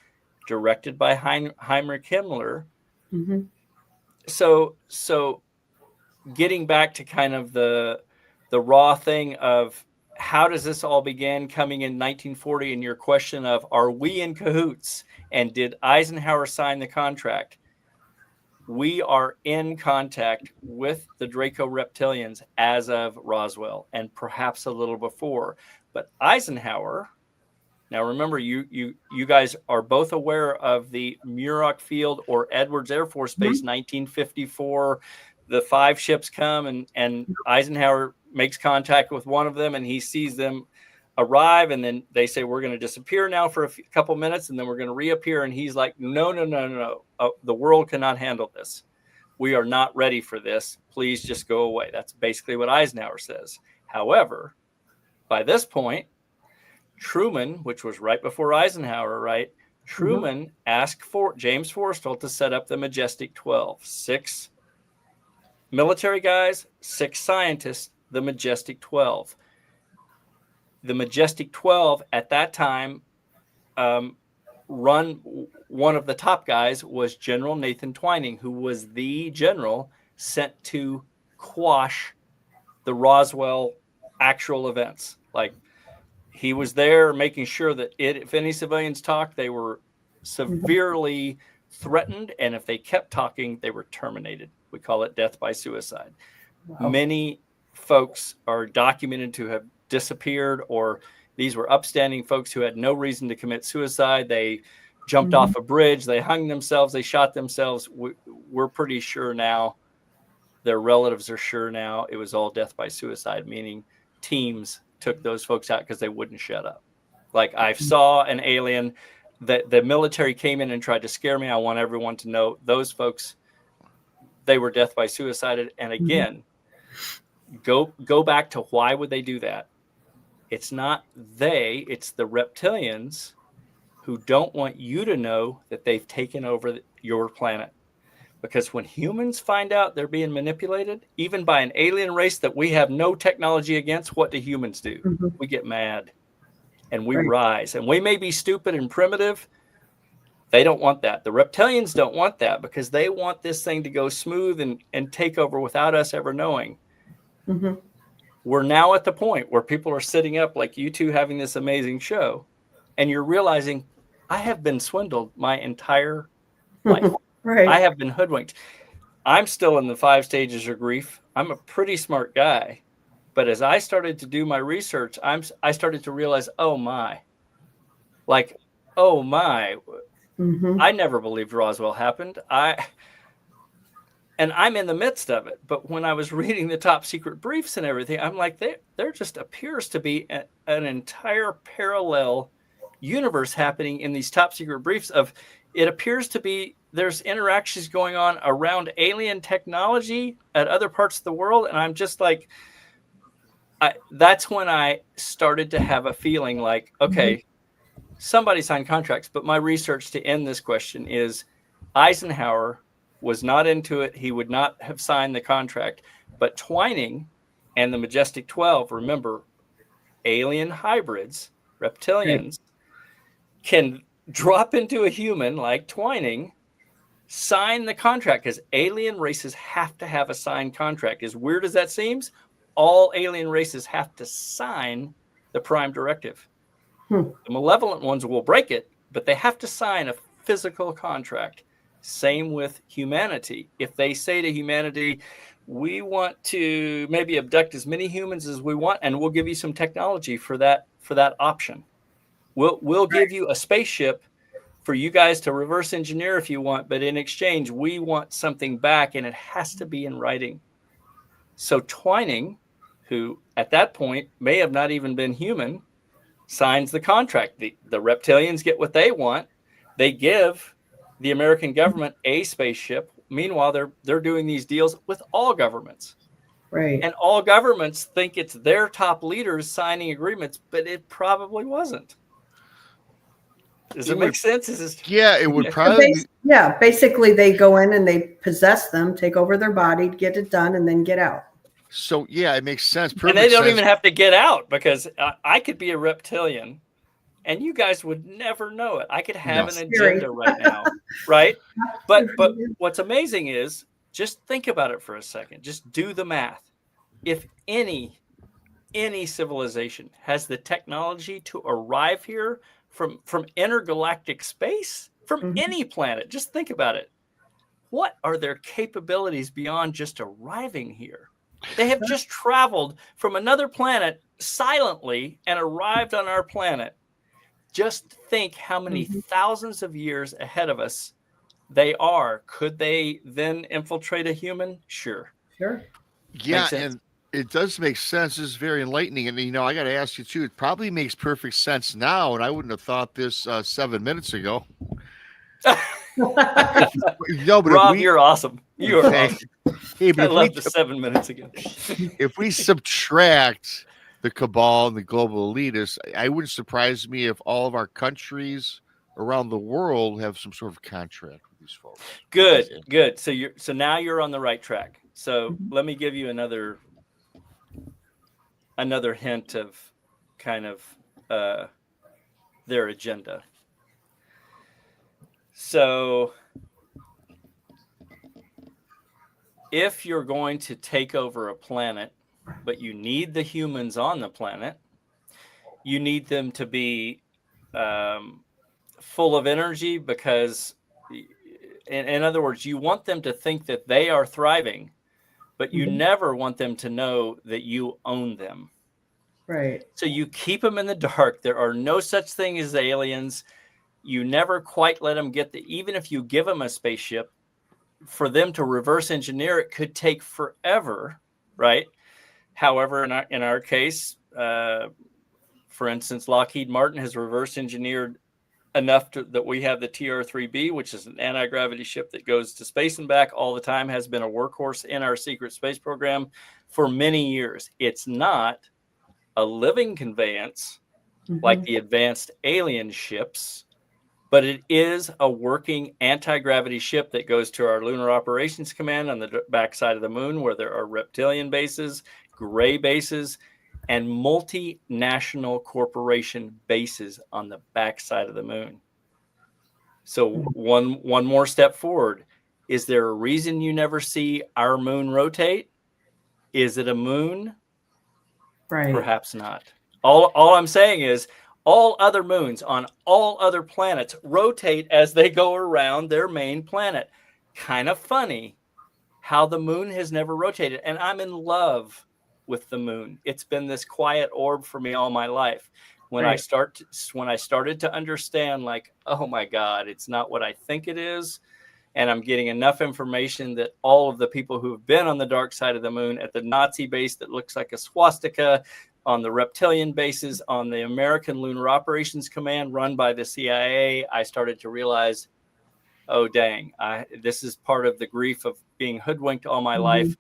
directed by Heinrich Himmler. So getting back to kind of the raw thing of how does this all begin, coming in 1940, and your question of, are we in cahoots? And did Eisenhower sign the contract? We are in contact with the Draco reptilians as of Roswell, and perhaps a little before. But Eisenhower, now remember, you guys are both aware of the Muroc Field or Edwards Air Force Base, 1954. The 5 ships come, and Eisenhower makes contact with one of them, and he sees them arrive, and then they say, we're going to disappear now for a couple minutes, and then we're going to reappear. And he's like, no. The world cannot handle this. We are not ready for this. Please just go away. That's basically what Eisenhower says. However, by this point, Truman, which was right before Eisenhower, right? Truman asked for James Forrestal to set up the Majestic 12. 6 military guys, 6 scientists, the Majestic 12. The Majestic 12 at that time, one of the top guys was General Nathan Twining, who was the general sent to quash the Roswell actual events. Like, he was there making sure that if any civilians talked, they were severely threatened, and if they kept talking, they were terminated. We call it death by suicide. Wow. Many folks are documented to have disappeared, or these were upstanding folks who had no reason to commit suicide. They jumped off a bridge, they hung themselves, they shot themselves. We're pretty sure now, their relatives are sure now, it was all death by suicide, meaning teams took those folks out because they wouldn't shut up. Like, I saw an alien that the military came in and tried to scare me. I want everyone to know those folks, they were death by suicide. And again, go back to why would they do that? It's not it's the reptilians who don't want you to know that they've taken over your planet. Because when humans find out they're being manipulated, even by an alien race that we have no technology against, what do humans do? Mm-hmm. We get mad and we rise. And we may be stupid and primitive. They don't want that. The reptilians don't want that because they want this thing to go smooth and take over without us ever knowing. Mm-hmm. We're now at the point where people are sitting up like you two having this amazing show, and you're realizing I have been swindled my entire life. Right. I have been hoodwinked. I'm still in the 5 stages of grief. I'm a pretty smart guy. But as I started to do my research, I started to realize, oh my. Like, oh my. Mm-hmm. I never believed Roswell happened. And I'm in the midst of it. But when I was reading the top secret briefs and everything, I'm like, there just appears to be an entire parallel universe happening in these top secret briefs of, it appears to be there's interactions going on around alien technology at other parts of the world. And I'm just like, that's when I started to have a feeling like, okay, somebody signed contracts. But my research to end this question is Eisenhower was not into it. He would not have signed the contract. But Twining and the Majestic 12, remember, alien hybrids, reptilians, can drop into a human like Twining, sign the contract, because alien races have to have a signed contract. As weird as that seems, all alien races have to sign the Prime Directive. The malevolent ones will break it, but they have to sign a physical contract. Same with humanity. If they say to humanity, we want to maybe abduct as many humans as we want, and we'll give you some technology for that option. We'll give you a spaceship for you guys to reverse engineer if you want, but in exchange, we want something back, and it has to be in writing. So Twining, who at that point may have not even been human, signs the contract. The reptilians get what they want. They give the American government a spaceship. Meanwhile, they're doing these deals with all governments. Right. And all governments think it's their top leaders signing agreements, but it probably wasn't. Does it make sense? It would probably. Basically, they go in and they possess them, take over their body, get it done, and then get out. So it makes sense. Perfect and they don't sense. even have to get out, because I could be a reptilian, and you guys would never know it. I could have an agenda right now, right? But what's amazing is, just think about it for a second. Just do the math. If any civilization has the technology to arrive here from intergalactic space, from any planet, just think about it. What are their capabilities beyond just arriving here? They have just traveled from another planet silently and arrived on our planet. Just think how many thousands of years ahead of us they are. Could they then infiltrate a human? Sure. Yeah, and it does make sense. It's very enlightening. And, I got to ask you, too, it probably makes perfect sense now, and I wouldn't have thought this 7 minutes ago. But Rob, you're awesome. You are awesome. Hey, but I love the 7 minutes ago. If we subtract the cabal and the global elitists, it wouldn't surprise me if all of our countries around the world have some sort of contract with these folks. Good. So now you're on the right track. So let me give you another hint of kind of their agenda. So if you're going to take over a planet, but you need the humans on the planet, you need them to be full of energy, because, in other words, you want them to think that they are thriving, but you never want them to know that you own them. Right. So you keep them in the dark. There are no such thing as aliens. You never quite let them get even if you give them a spaceship, for them to reverse engineer it could take forever, right? However, in our case, for instance, Lockheed Martin has reverse engineered enough that we have the TR-3B, which is an anti-gravity ship that goes to space and back all the time, has been a workhorse in our secret space program for many years. It's not a living conveyance like the advanced alien ships, but it is a working anti-gravity ship that goes to our Lunar Operations Command on the backside of the moon, where there are reptilian bases, gray bases, and multinational corporation bases on the backside of the moon. So one more step forward. Is there a reason you never see our moon rotate? Is it a moon? Right. Perhaps not. All I'm saying is all other moons on all other planets rotate as they go around their main planet. Kind of funny how the moon has never rotated. And I'm in love with the moon. It's been this quiet orb for me all my life. When I started to understand, like, oh my God, it's not what I think it is. And I'm getting enough information that all of the people who have been on the dark side of the moon, at the Nazi base that looks like a swastika, on the reptilian bases, on the American Lunar Operations Command run by the CIA, I started to realize, oh, dang, this is part of the grief of being hoodwinked all my life.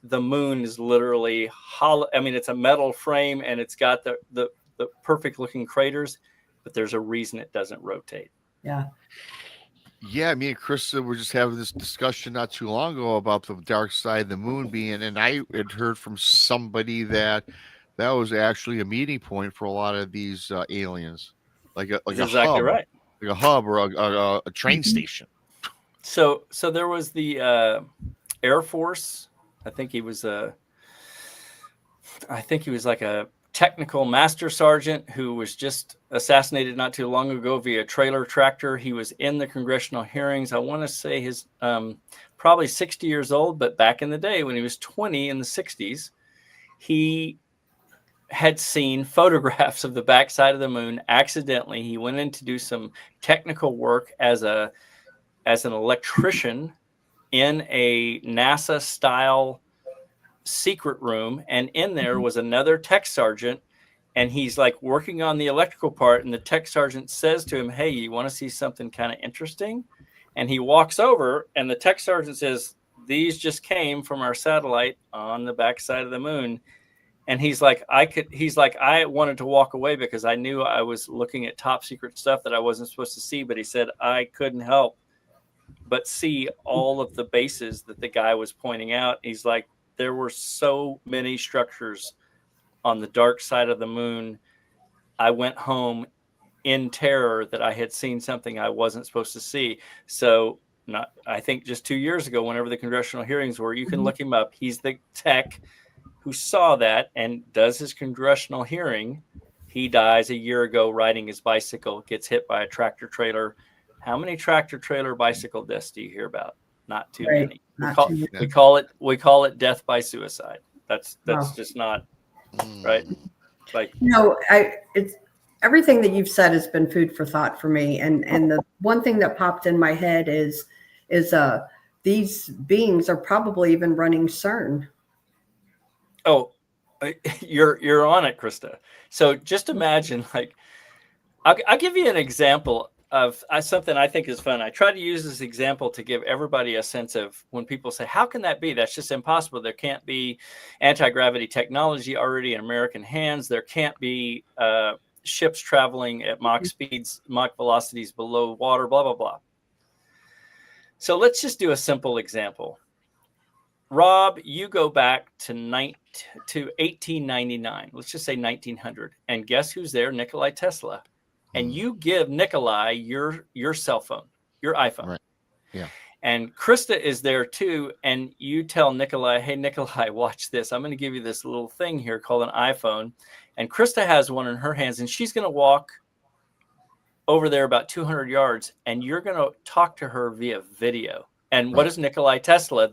The moon is literally hollow. I mean, it's a metal frame and it's got the perfect looking craters, but there's a reason it doesn't rotate. Yeah. Yeah, me and Krista were just having this discussion not too long ago about the dark side of the moon being, and I had heard from somebody that was actually a meeting point for a lot of these aliens, like a exactly hub, right, like a hub or a train station. So there was the Air Force. I think he was like a technical master sergeant who was just assassinated not too long ago via trailer tractor. He was in the congressional hearings. I want to say his probably 60 years old, but back in the day when he was 20 in the 60s, he had seen photographs of the backside of the moon accidentally. He went in to do some technical work as an electrician in a NASA style secret room, and in there was another tech sergeant, and he's like working on the electrical part, and the tech sergeant says to him, hey, you want to see something kind of interesting? And he walks over, and the tech sergeant says, these just came from our satellite on the backside of the moon. And he's like, I wanted to walk away because I knew I was looking at top secret stuff that I wasn't supposed to see, but he said I couldn't help but see all of the bases that the guy was pointing out. He's like, there were so many structures on the dark side of the moon. I went home in terror that I had seen something I wasn't supposed to see. So I think just 2 years ago, whenever the congressional hearings were, you can look him up. He's the tech who saw that and does his congressional hearing. He dies a year ago riding his bicycle, gets hit by a tractor trailer. How many tractor trailer bicycle deaths do you hear about? Not too many. We call it death by suicide. That's just not right. Like, it's everything that you've said has been food for thought for me. And the one thing that popped in my head is these beings are probably even running CERN. Oh, you're on it, Krista. So just imagine, like, I'll give you an example of something I think is fun. I try to use this example to give everybody a sense of when people say, how can that be? That's just impossible. There can't be anti-gravity technology already in American hands. There can't be ships traveling at Mach speeds, Mach velocities below water, blah, blah, blah. So let's just do a simple example. Rob, you go back to 1899. Let's just say 1900. And guess who's there? Nikola Tesla. And you give Nikolai your cell phone, your iPhone. Right. Yeah. And Krista is there too. And you tell Nikolai, hey, Nikolai, watch this. I'm going to give you this little thing here called an iPhone. And Krista has one in her hands, and she's going to walk over there about 200 yards, and you're going to talk to her via video. And what is Nikola Tesla?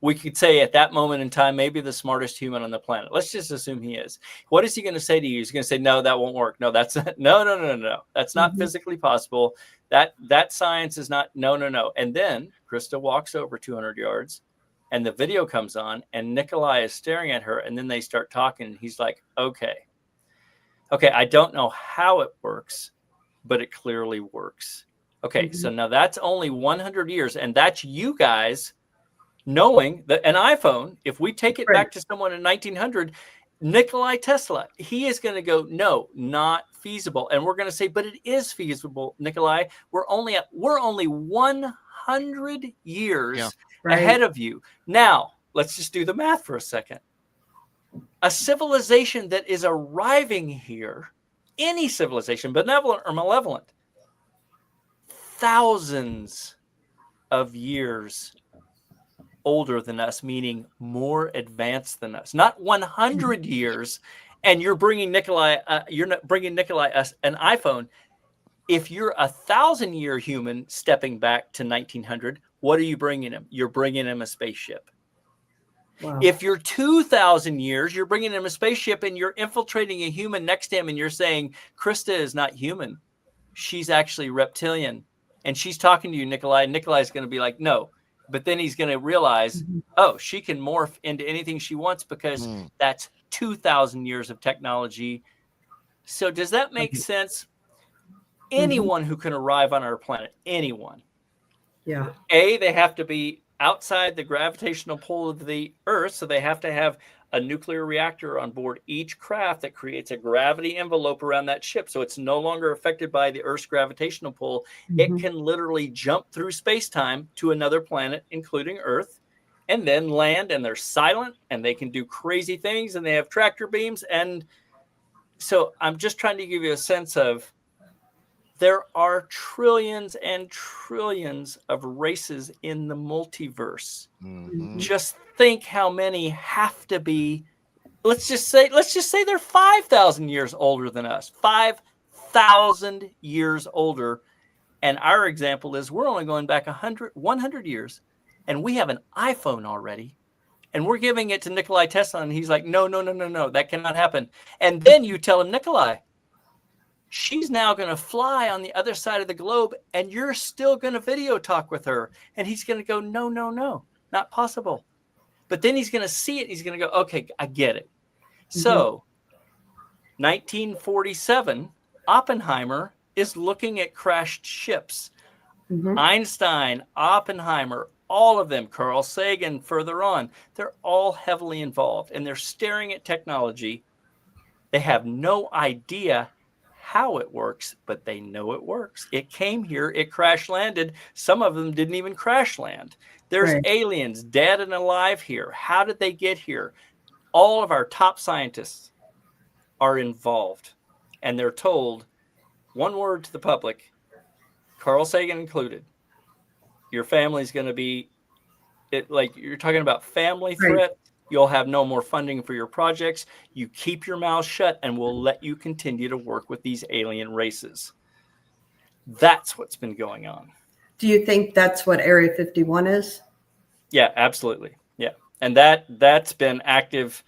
We could say at that moment in time, maybe the smartest human on the planet. Let's just assume he is. What is he going to say to you? He's going to say, no, that won't work. No, that's no. That's not physically possible. That science is not, no. And then Krista walks over 200 yards and the video comes on and Nikolai is staring at her. And then they start talking. He's like, okay, I don't know how it works, but it clearly works. Okay, so now that's only 100 years, and that's you guys knowing that an iPhone, if we take it back to someone in 1900, Nikolai Tesla, he is going to go, no, not feasible. And we're going to say, but it is feasible, Nikolai. We're only 100 years ahead of you. Now, let's just do the math for a second. A civilization that is arriving here, any civilization, benevolent or malevolent, thousands of years older than us, meaning more advanced than us, not 100 years. And you're bringing Nikolai, you're not bringing Nikolai us an iPhone. If you're 1,000-year human stepping back to 1900, what are you bringing him? You're bringing him a spaceship. Wow. If you're 2,000 years, you're bringing him a spaceship and you're infiltrating a human next to him and you're saying, Krista is not human. She's actually reptilian. And she's talking to you, Nikolai. Nikolai's going to be like, no. But then he's going to realize, oh, she can morph into anything she wants because that's 2,000 years of technology. So does that make sense? Anyone who can arrive on our planet, anyone. Yeah. They have to be outside the gravitational pull of the Earth. So they have to have a nuclear reactor on board each craft that creates a gravity envelope around that ship. So it's no longer affected by the Earth's gravitational pull. It can literally jump through space-time to another planet, including Earth, and then land, and they're silent and they can do crazy things and they have tractor beams. And so I'm just trying to give you a sense of there are trillions and trillions of races in the multiverse. Just think how many have to be, let's just say they're 5,000 years older than us, 5,000 years older. And our example is we're only going back 100 years and we have an iPhone already and we're giving it to Nikolai Tesla. And he's like, no, that cannot happen. And then you tell him, Nikolai, she's now going to fly on the other side of the globe and you're still going to video talk with her. And he's going to go, no, not possible. But then he's going to see it. He's going to go, okay, I get it. So 1947, Oppenheimer is looking at crashed ships. Einstein, Oppenheimer, all of them, Carl Sagan, further on, they're all heavily involved and they're staring at technology. They have no idea how it works, but they know it works. It came here, it crash landed. Some of them didn't even crash land. There's aliens dead and alive here. How did they get here? All of our top scientists are involved and they're told one word to the public, Carl Sagan included, your family's going to be like you're talking about family threat. You'll have no more funding for your projects. You keep your mouth shut and we'll let you continue to work with these alien races. That's what's been going on. Do you think that's what Area 51 is? Yeah, absolutely. Yeah. And that's been active.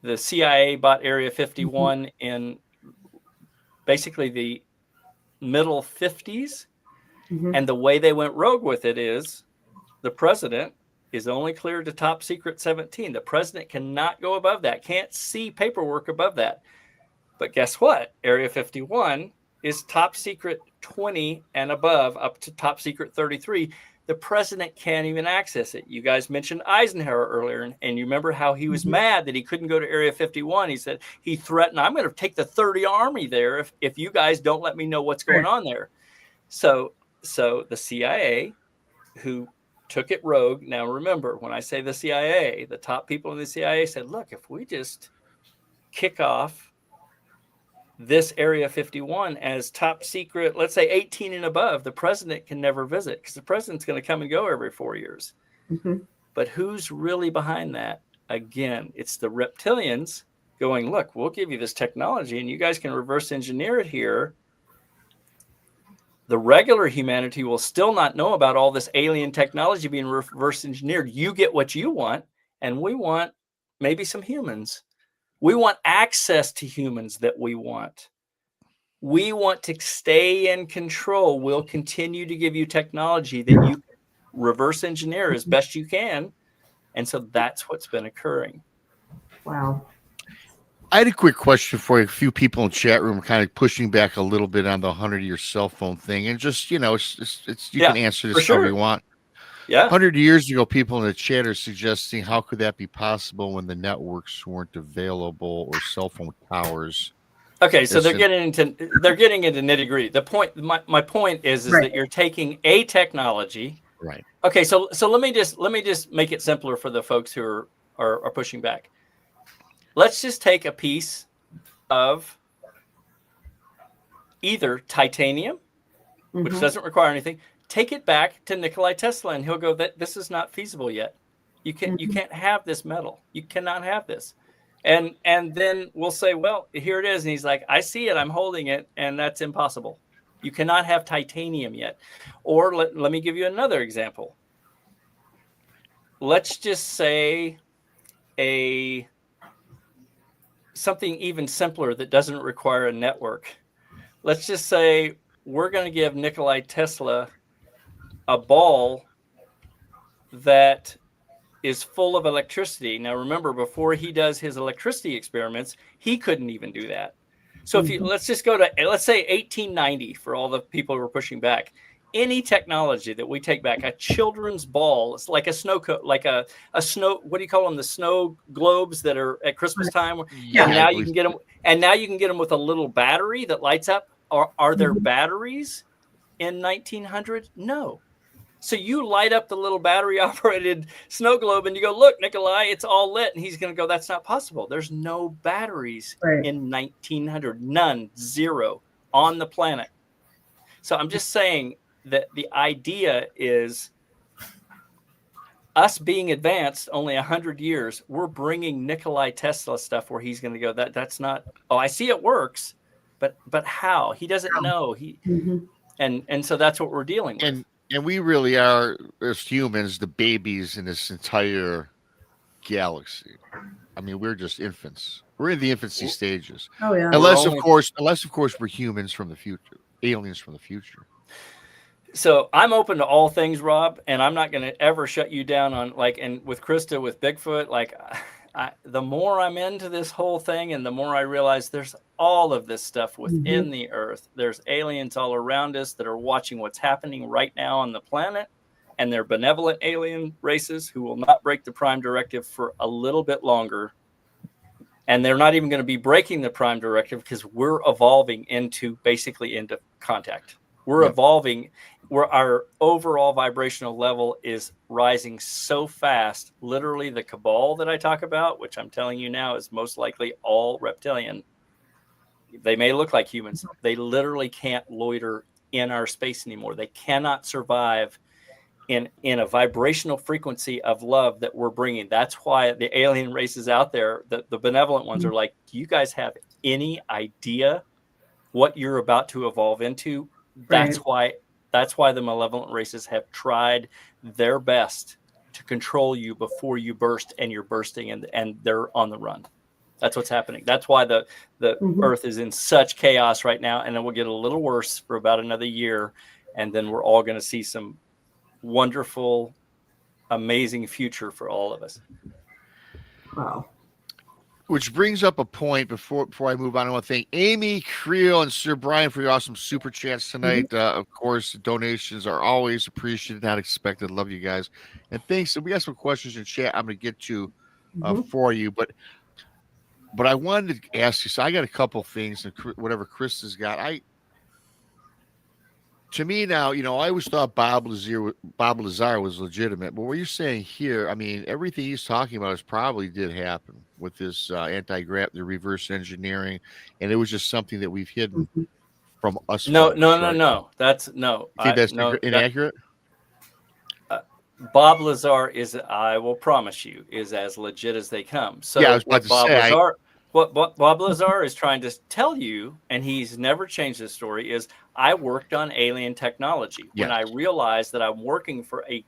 The CIA bought Area 51 in basically the middle 50s. And the way they went rogue with it is the president is only cleared to top secret 17. The president cannot go above that, can't see paperwork above that. But guess what? Area 51 is top secret 20 and above, up to top secret 33. The president can't even access it. You guys mentioned Eisenhower earlier, and you remember how he was mad that he couldn't go to Area 51. He said he threatened, I'm going to take the 30 Army there if you guys don't let me know what's going on there. So the CIA, who took it rogue. Now, remember, when I say the CIA, the top people in the CIA said, look, if we just kick off this Area 51 as top secret, let's say 18 and above, the president can never visit because the president's going to come and go every 4 years. But who's really behind that? Again, it's the reptilians going, look, we'll give you this technology and you guys can reverse engineer it here. The regular humanity will still not know about all this alien technology being reverse engineered. You get what you want, and we want maybe some humans. We want access to humans that we want. We want to stay in control. We'll continue to give you technology that you reverse engineer as best you can. And so that's what's been occurring. Wow. I had a quick question for you. A few people in the chat room are kind of pushing back a little bit on the 100-year cell phone thing, and just it's you can answer this however you want. Yeah. 100 years ago, people in the chat are suggesting how could that be possible when the networks weren't available or cell phone towers. Okay, so they're getting into nitty gritty. The point, my point is Right. that you're taking a technology. Right. Okay, so let me just make it simpler for the folks who are pushing back. Let's just take a piece of either titanium, which doesn't require anything. Take it back to Nikola Tesla, and he'll go, "That this is not feasible yet. You can't have this metal. You cannot have this." And then we'll say, "Well, here it is." And he's like, "I see it. I'm holding it, and that's impossible. You cannot have titanium yet." Or let me give you another example. Let's just say something even simpler that doesn't require a network. Let's just say we're going to give Nikola Tesla a ball that is full of electricity. Now, remember, before he does his electricity experiments, he couldn't even do that. So if you, let's just go to, let's say 1890 for all the people who are pushing back. Any technology that we take back, a children's ball, it's like a snow coat, like a snow, what do you call them? The snow globes that are at Christmas time. Yeah. And now you can get them, and now you can get them with a little battery that lights up. Are there batteries in 1900? No. So you light up the little battery operated snow globe and you go, "Look, Nikolai, it's all lit." And he's going to go, "That's not possible. There's no batteries in 1900. None, zero on the planet." So I'm just saying that the idea is us being advanced only 100 years. We're bringing Nikola Tesla stuff where he's going to go, that's not, "Oh, I see it works, but how?" He doesn't know. And so that's what we're dealing with. And we really are, as humans, the babies in this entire galaxy. I mean, we're just infants. We're in the infancy stages. Oh yeah. Unless of course we're humans from the future, aliens from the future. So I'm open to all things, Rob, and I'm not going to ever shut you down on and with Krista, with Bigfoot, the more I'm into this whole thing and the more I realize there's all of this stuff within the earth. There's aliens all around us that are watching what's happening right now on the planet, and they're benevolent alien races who will not break the Prime Directive for a little bit longer. And they're not even going to be breaking the Prime Directive because we're evolving into contact. We're evolving where our overall vibrational level is rising so fast. Literally, the cabal that I talk about, which I'm telling you now is most likely all reptilian. They may look like humans. They literally can't loiter in our space anymore. They cannot survive in a vibrational frequency of love that we're bringing. That's why the alien races out there, the benevolent ones, are like, "Do you guys have any idea what you're about to evolve into?" That's why the malevolent races have tried their best to control you before you burst, and you're bursting, and they're on the run. That's what's happening. That's why the Earth is in such chaos right now, and it will get a little worse for about another year, and then we're all going to see some wonderful, amazing future for all of us. Wow. Which brings up a point before I move on. I want to thank Amy, Creel, and Sir Brian for your awesome super chats tonight. Of course, donations are always appreciated, not expected. Love you guys. And thanks. We got some questions in chat I'm going to get to for you. But I wanted to ask you, so I got a couple things, and whatever Krista's got. To me now, I always thought Bob Lazar was legitimate, but what you're saying here, I mean, everything he's talking about probably did happen with this anti-grav, the reverse engineering, and it was just something that we've hidden from us. No. That's inaccurate. Bob Lazar is, I will promise you, is as legit as they come. So yeah, I was about to say. What Bob Lazar is trying to tell you, and he's never changed his story, is I worked on alien technology. When I realized that I'm working for a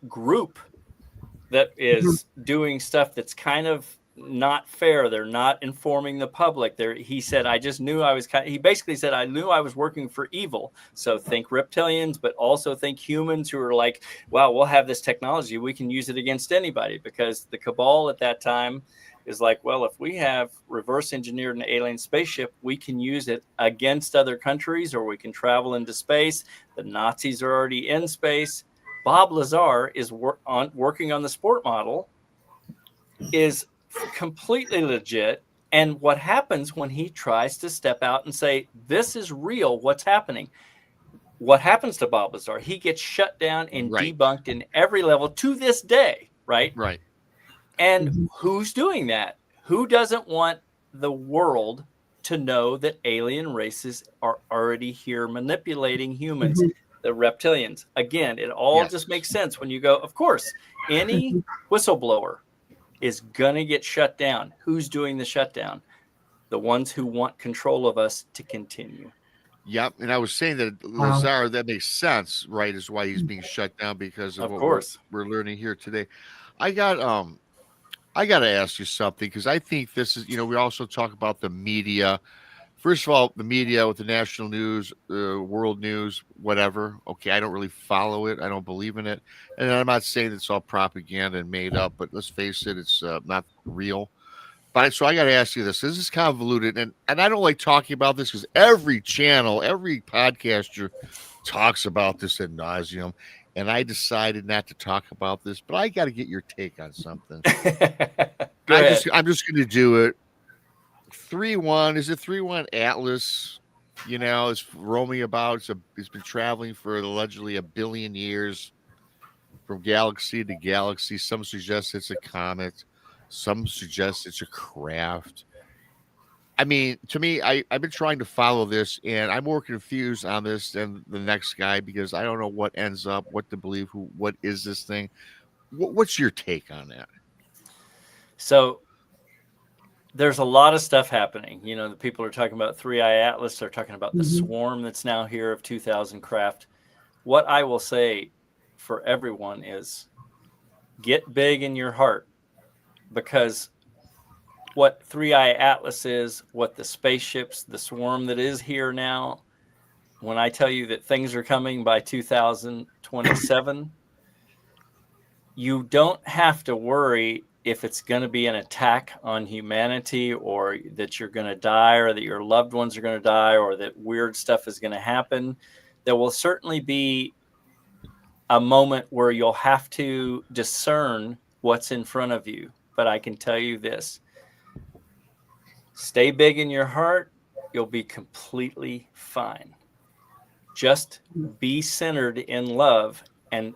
group that is doing stuff that's kind of not fair. They're not informing the public. He said, I just knew I was he basically said, I knew I was working for evil. So think reptilians, but also think humans who are like, wow, we'll have this technology. We can use it against anybody, because the cabal at that time is like, well, if we have reverse engineered an alien spaceship, we can use it against other countries, or we can travel into space. The Nazis are already in space. Bob Lazar is working on the sport model, is completely legit. And what happens when he tries to step out and say, this is real, what's happening? What happens to Bob Lazar? He gets shut down and debunked in every level to this day, right? Right. And who's doing that? Who doesn't want the world to know that alien races are already here manipulating humans? The reptilians. Again, it all just makes sense when you go, of course, any whistleblower is going to get shut down. Who's doing the shutdown? The ones who want control of us to continue. Yep. And I was saying that Lazar, that makes sense, right? Is why he's being shut down, because of what we're learning here today. I got to ask you something, because I think this is, we also talk about the media. First of all, the media with the national news, world news, whatever. Okay, I don't really follow it. I don't believe in it. And I'm not saying it's all propaganda and made up, but let's face it, it's not real. But so I got to ask you this. This is convoluted, and I don't like talking about this because every channel, every podcaster talks about this ad nauseum. And I decided not to talk about this, but I got to get your take on something. I'm just going to do it. 3-1, is it 3-1 Atlas? Is roaming about. It's been traveling for allegedly 1 billion years from galaxy to galaxy. Some suggest it's a comet. Some suggest it's a craft. I mean, to me, I've been trying to follow this, and I'm more confused on this than the next guy, because I don't know what ends up, what to believe, what is this thing. What's your take on that? So there's a lot of stuff happening. The people are talking about 3-Eye Atlas. They're talking about the swarm that's now here of 2,000 craft. What I will say for everyone is get big in your heart, because what 3-Eye Atlas is, what the spaceships, the swarm that is here now, when I tell you that things are coming by 2027, you don't have to worry if it's going to be an attack on humanity, or that you're going to die, or that your loved ones are going to die, or that weird stuff is going to happen. There will certainly be a moment where you'll have to discern what's in front of you. But I can tell you this. Stay big in your heart. You'll be completely fine. Just be centered in love, and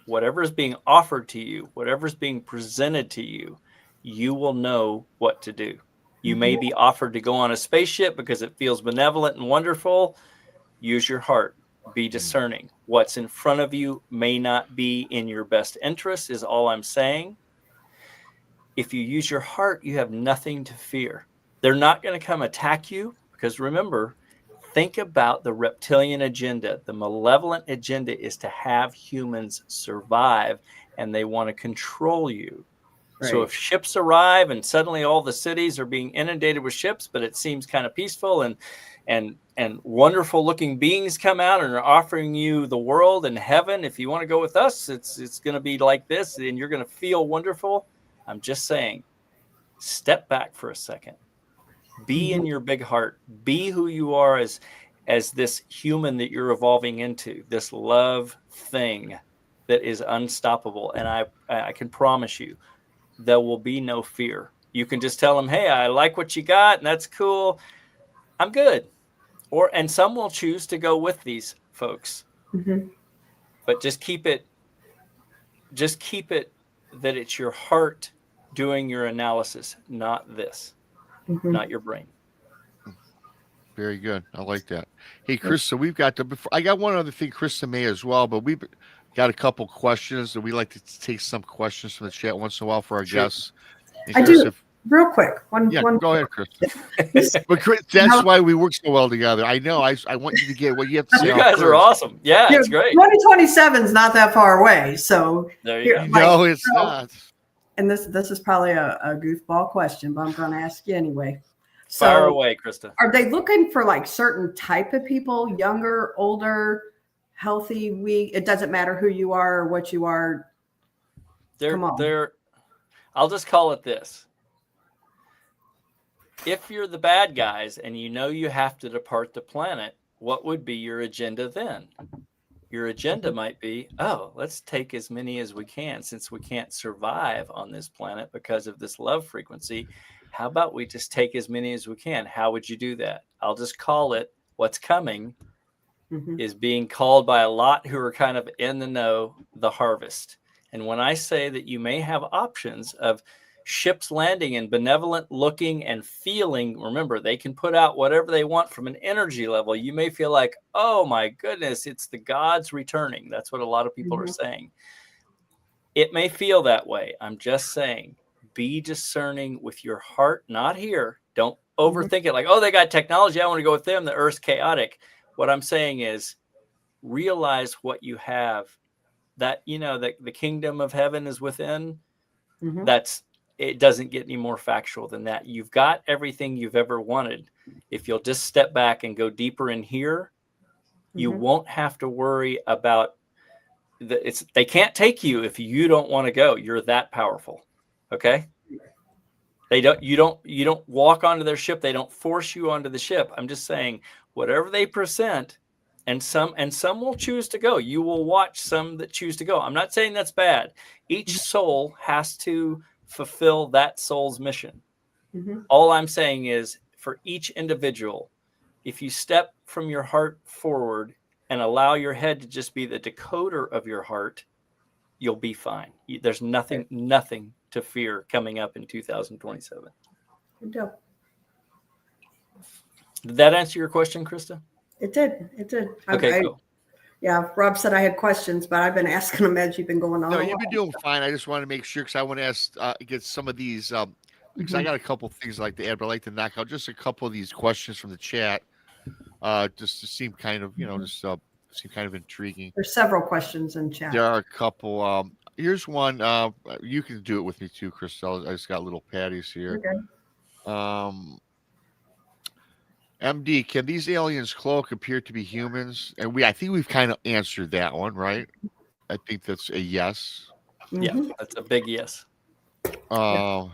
whatever is being offered to you, whatever is being presented to you, you will know what to do. You may be offered to go on a spaceship because it feels benevolent and wonderful. Use your heart. Be discerning. What's in front of you may not be in your best interest, is all I'm saying. If you use your heart, you have nothing to fear. They're not going to come attack you, because remember, think about the reptilian agenda. The malevolent agenda is to have humans survive, and they want to control you. Right. So if ships arrive and suddenly all the cities are being inundated with ships, but it seems kind of peaceful, and wonderful looking beings come out and are offering you the world and heaven. If you want to go with us, it's going to be like this, and you're going to feel wonderful. I'm just saying, step back for a second. Be in your big heart. Be who you are as this human that you're evolving into, this love thing that is unstoppable. And I can promise you, there will be no fear. You can just tell them, hey, I like what you got, and that's cool. I'm good. And some will choose to go with these folks. But just keep it that it's your heart doing your analysis, not this. Not your brain. Very good. I like that. Hey, Krista, we've got I got one other thing, Krista may as well, but we've got a couple questions that we like to take some questions from the chat once in a while for our guests. And I do. Real quick. Go ahead, Krista. But that's why we work so well together. I know. I want you to get what you have to say. You guys are awesome. Yeah, it's great. 2027 is not that far away. So there you go. No, it's not. and this is probably a goofball question, but I'm going to ask you anyway. So, fire away, Krista. Are they looking for like certain type of people, younger, older, healthy, weak? It doesn't matter who you are or what you are. I'll just call it this. If you're the bad guys and you know you have to depart the planet, what would be your agenda then? Your agenda might be, oh, let's take as many as we can since we can't survive on this planet because of this love frequency. How about we just take as many as we can? How would you do that? I'll just call it what's coming is being called by a lot who are kind of in the know, the harvest. And when I say that you may have options of ships landing and benevolent looking and feeling, remember, they can put out whatever they want from an energy level. You may feel like, oh my goodness, it's the gods returning. That's what a lot of people are saying. It may feel that way. I'm just saying, be discerning with your heart, not here. Don't overthink it like, oh, they got technology, I want to go with them. The earth's chaotic. What I'm saying is realize what you have, that, you know, that the kingdom of heaven is within. It doesn't get any more factual than that. You've got everything you've ever wanted. If you'll just step back and go deeper in here, you won't have to worry about they can't take you if you don't want to go. You're that powerful. Okay. You don't walk onto their ship. They don't force you onto the ship. I'm just saying whatever they present, and some will choose to go. You will watch some that choose to go. I'm not saying that's bad. Each soul has to fulfill that soul's mission. All I'm saying is for each individual, if you step from your heart forward and allow your head to just be the decoder of your heart, you'll be fine. There's nothing to fear coming up in 2027. Did that answer your question, Krista? It did. Okay, cool. Yeah, Rob said I had questions, but I've been asking them as you've been going on. No, you've been doing fine. I just want to make sure because I want to ask, get some of these, because I got a couple things I'd like to add, but I'd like to knock out just a couple of these questions from the chat, just to seem kind of, seem kind of intriguing. There's several questions in chat. There are a couple. Here's one. You can do it with me too, Krista. I just got little patties here. Okay. MD, can these aliens cloak appear to be humans? And I think we've kind of answered that one, right? I think that's a yes. Yeah, that's a big yes. Sir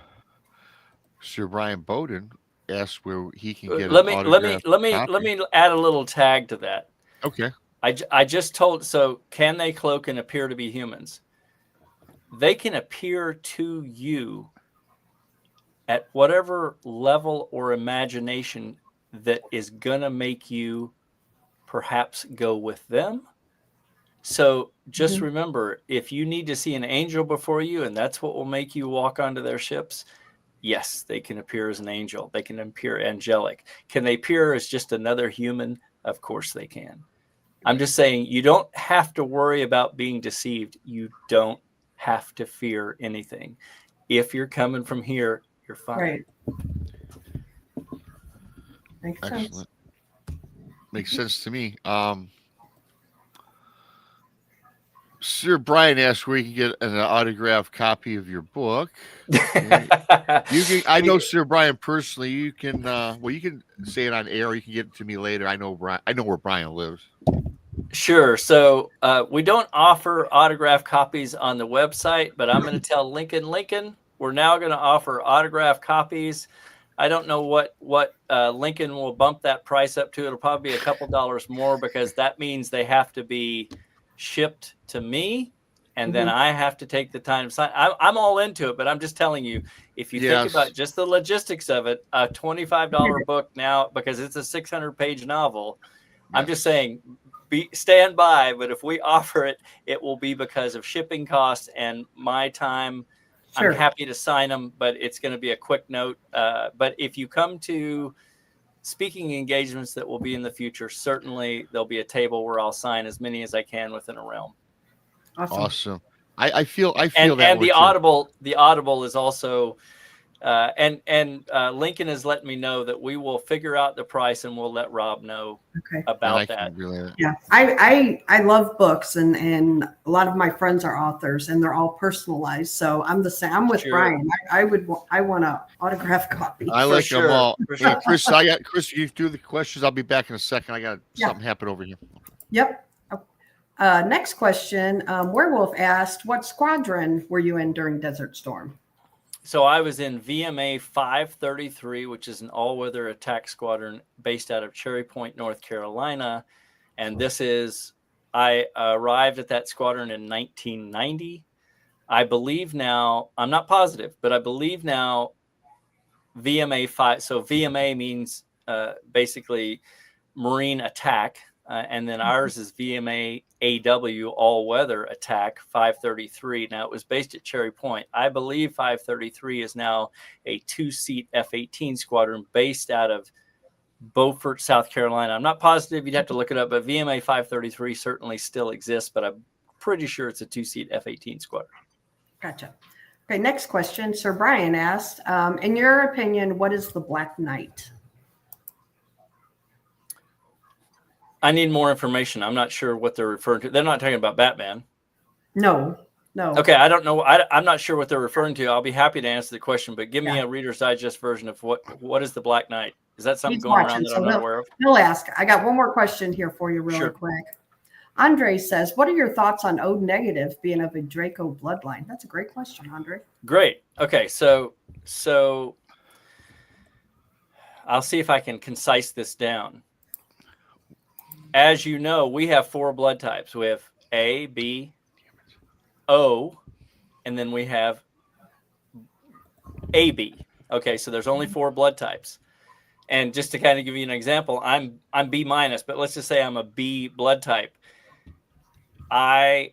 Brian Bowden asked where he can get. Let me add a little tag to that. Okay. I just told. So, can they cloak and appear to be humans? They can appear to you at whatever level or imagination that is going to make you perhaps go with them. So just remember, if you need to see an angel before you, and that's what will make you walk onto their ships, yes, they can appear as an angel. They can appear angelic. Can they appear as just another human? Of course they can. I'm just saying you don't have to worry about being deceived. You don't have to fear anything. If you're coming from here, you're fine. Right. Makes sense. Makes sense to me. Sir Brian asked where you can get an autographed copy of your book. I know Sir Brian personally. You can you can say it on air. You can get it to me later. I know where Brian lives. Sure. So we don't offer autographed copies on the website, but I'm going to tell Lincoln, we're now going to offer autographed copies. I don't know what Lincoln will bump that price up to. It'll probably be a couple dollars more because that means they have to be shipped to me, and then I have to take the time to sign. I'm all into it, but I'm just telling you, if you think about just the logistics of it, a $25 book now because it's a 600-page novel. I'm just saying, stand by. But if we offer it, it will be because of shipping costs and my time. Sure. I'm happy to sign them, but it's going to be a quick note. But if you come to speaking engagements that will be in the future, certainly there'll be a table where I'll sign as many as I can within a realm. Awesome. I feel and that. And the Audible is also Lincoln has let me know that we will figure out the price and we'll let Rob know about that. Yeah, I love books, and a lot of my friends are authors, and they're all personalized. So I'm the same. I'm with Brian. I want an autograph copy. I like them all. Sure. Hey, Chris, you do the questions. I'll be back in a second. I got something happen over here. Yep. Next question. Werewolf asked, what squadron were you in during Desert Storm? So I was in VMA 533, which is an all-weather attack squadron based out of Cherry Point, North Carolina. And I arrived at that squadron in 1990. I believe now, I'm not positive, but I believe now VMA 5. So VMA means basically Marine attack. And then ours is VMA AW all-weather attack 533. Now, it was based at Cherry Point. I believe 533 is now a 2-seat F-18 squadron based out of Beaufort, South Carolina. I'm not positive. You'd have to look it up, but VMA 533 certainly still exists, but I'm pretty sure it's a 2-seat F-18 squadron. Gotcha. Okay, next question. Sir Brian asked, in your opinion, what is the Black Knight? I need more information. I'm not sure what they're referring to. They're not talking about Batman. No. Okay, I don't know. I'm not sure what they're referring to. I'll be happy to answer the question, but give me a Reader's Digest version of what is the Black Knight? Is that something going around that I'm not aware of? He'll ask. I got one more question here for you really quick. Andre says, what are your thoughts on O negative being of a Draco bloodline? That's a great question, Andre. Great. Okay, so I'll see if I can concise this down. As you know, we have 4 blood types. We have A, B, O, and then we have AB. Okay, so there's only 4 blood types. And just to kind of give you an example, I'm B minus, but let's just say I'm a B blood type. I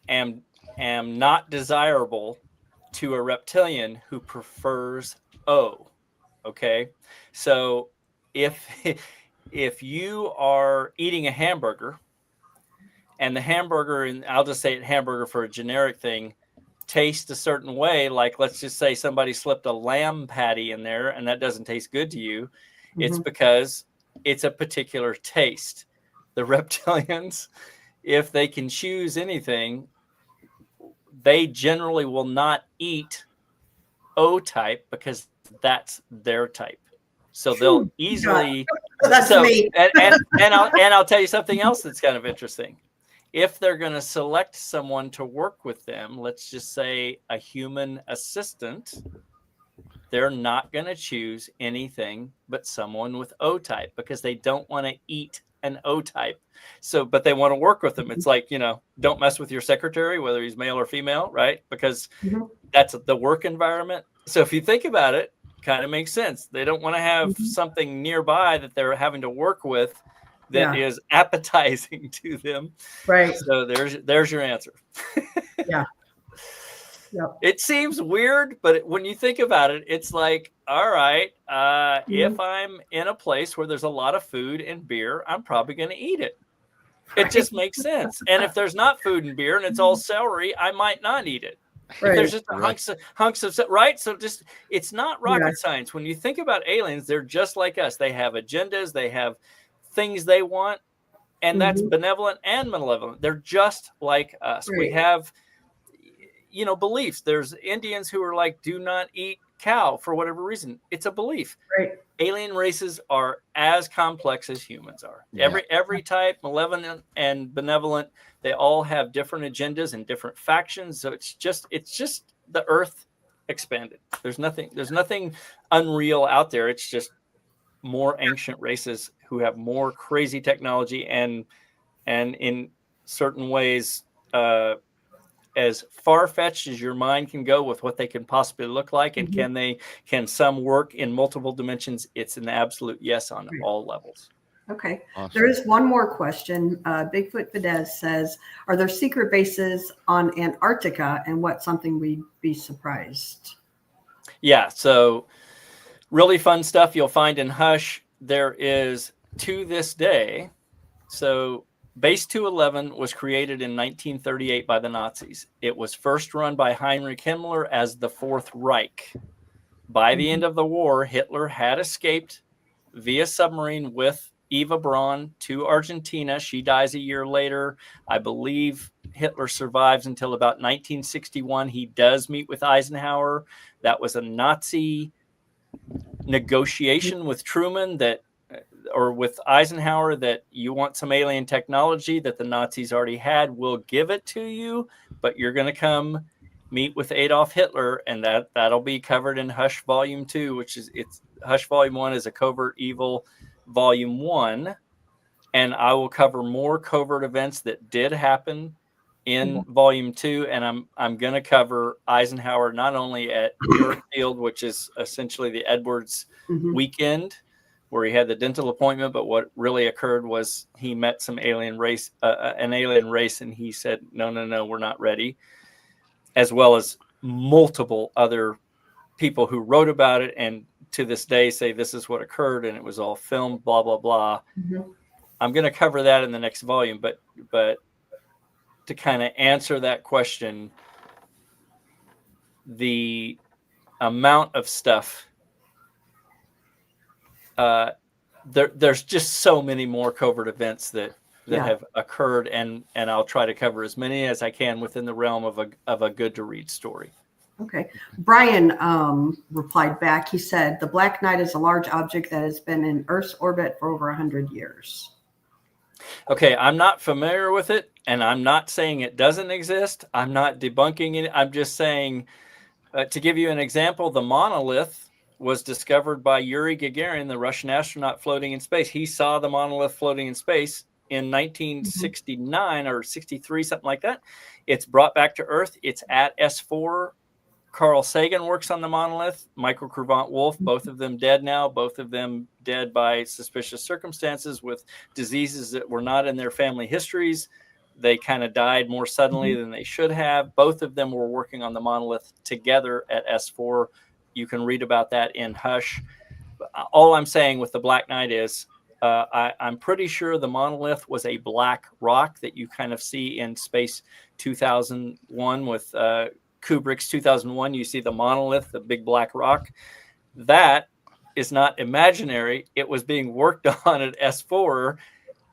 am not desirable to a reptilian who prefers O. Okay, so if you are eating a hamburger and the hamburger, and I'll just say hamburger for a generic thing, tastes a certain way, like let's just say somebody slipped a lamb patty in there and that doesn't taste good to you, it's because it's a particular taste. The reptilians, if they can choose anything, they generally will not eat O type because that's their type. So they'll easily. That's me. and I'll tell you something else that's kind of interesting. If they're going to select someone to work with them, let's just say a human assistant, they're not going to choose anything but someone with O type because they don't want to eat an O type. So, but they want to work with them. It's like, don't mess with your secretary, whether he's male or female, right? Because that's the work environment. So if you think about it, kind of makes sense. They don't want to have something nearby that they're having to work with that is appetizing to them. Right. So there's your answer. Yeah. Yep. It seems weird, but when you think about it, it's like, all right, if I'm in a place where there's a lot of food and beer, I'm probably going to eat it. It just makes sense. And if there's not food and beer and it's all celery, I might not eat it. Right. If there's just hunks of right. So just, it's not rocket science. When you think about aliens, they're just like us. They have agendas. They have things they want. And that's benevolent and malevolent. They're just like us. Right. We have, beliefs. There's Indians who are like, do not eat cow for whatever reason. It's a belief. Right. Alien races are as complex as humans are. Yeah. Every type, malevolent and benevolent, they all have different agendas and different factions. So it's just the Earth expanded. There's nothing unreal out there. It's just more ancient races who have more crazy technology and in certain ways, as far-fetched as your mind can go with what they can possibly look like, and can some work in multiple dimensions? It's an absolute yes on all levels. Okay. Awesome. There is one more question. Bigfoot Fidesz says, are there secret bases on Antarctica, and what's something we'd be surprised? Yeah. So really fun stuff you'll find in Hush. There is, to this day, so Base 211 was created in 1938 by the Nazis. It was first run by Heinrich Himmler as the Fourth Reich. by the end of the war, Hitler had escaped via submarine with Eva Braun to Argentina. She dies a year later. I believe Hitler survives until about 1961. He does meet with Eisenhower. That was a Nazi negotiation with Truman or with Eisenhower, that you want some alien technology that the Nazis already had, we'll give it to you, but you're going to come meet with Adolf Hitler, and that'll be covered in Hush Volume 2, which is Hush Volume 1 is a Covert Evil Volume 1, and I will cover more covert events that did happen in Volume 2, and I'm going to cover Eisenhower not only at Muir Field, which is essentially the Edwards weekend, where he had the dental appointment, but what really occurred was he met an alien race, and he said, no, we're not ready, as well as multiple other people who wrote about it and to this day say this is what occurred and it was all filmed, blah, blah, blah. I'm going to cover that in the next volume, but to kind of answer that question, the amount of stuff, there's just so many more covert events that have occurred, and I'll try to cover as many as I can within the realm of a good to read story. Okay. Brian replied back. He said, the Black Knight is a large object that has been in Earth's orbit for over 100 years. Okay, I'm not familiar with it, and I'm not saying it doesn't exist. I'm not debunking it. I'm just saying, to give you an example, the monolith was discovered by Yuri Gagarin, the Russian astronaut floating in space. He saw the monolith floating in space in 1969 or 63, something like that. It's brought back to Earth. It's at S4. Carl Sagan works on the monolith. Michael Crevant-Wolf, both of them dead now, both of them dead by suspicious circumstances with diseases that were not in their family histories. They kind of died more suddenly than they should have. Both of them were working on the monolith together at S4. You can read about that in Hush. All I'm saying with the Black Knight is I'm pretty sure the monolith was a black rock that you kind of see in Space 2001 with Kubrick's 2001. You see the monolith, the big black rock. That is not imaginary. It was being worked on at S4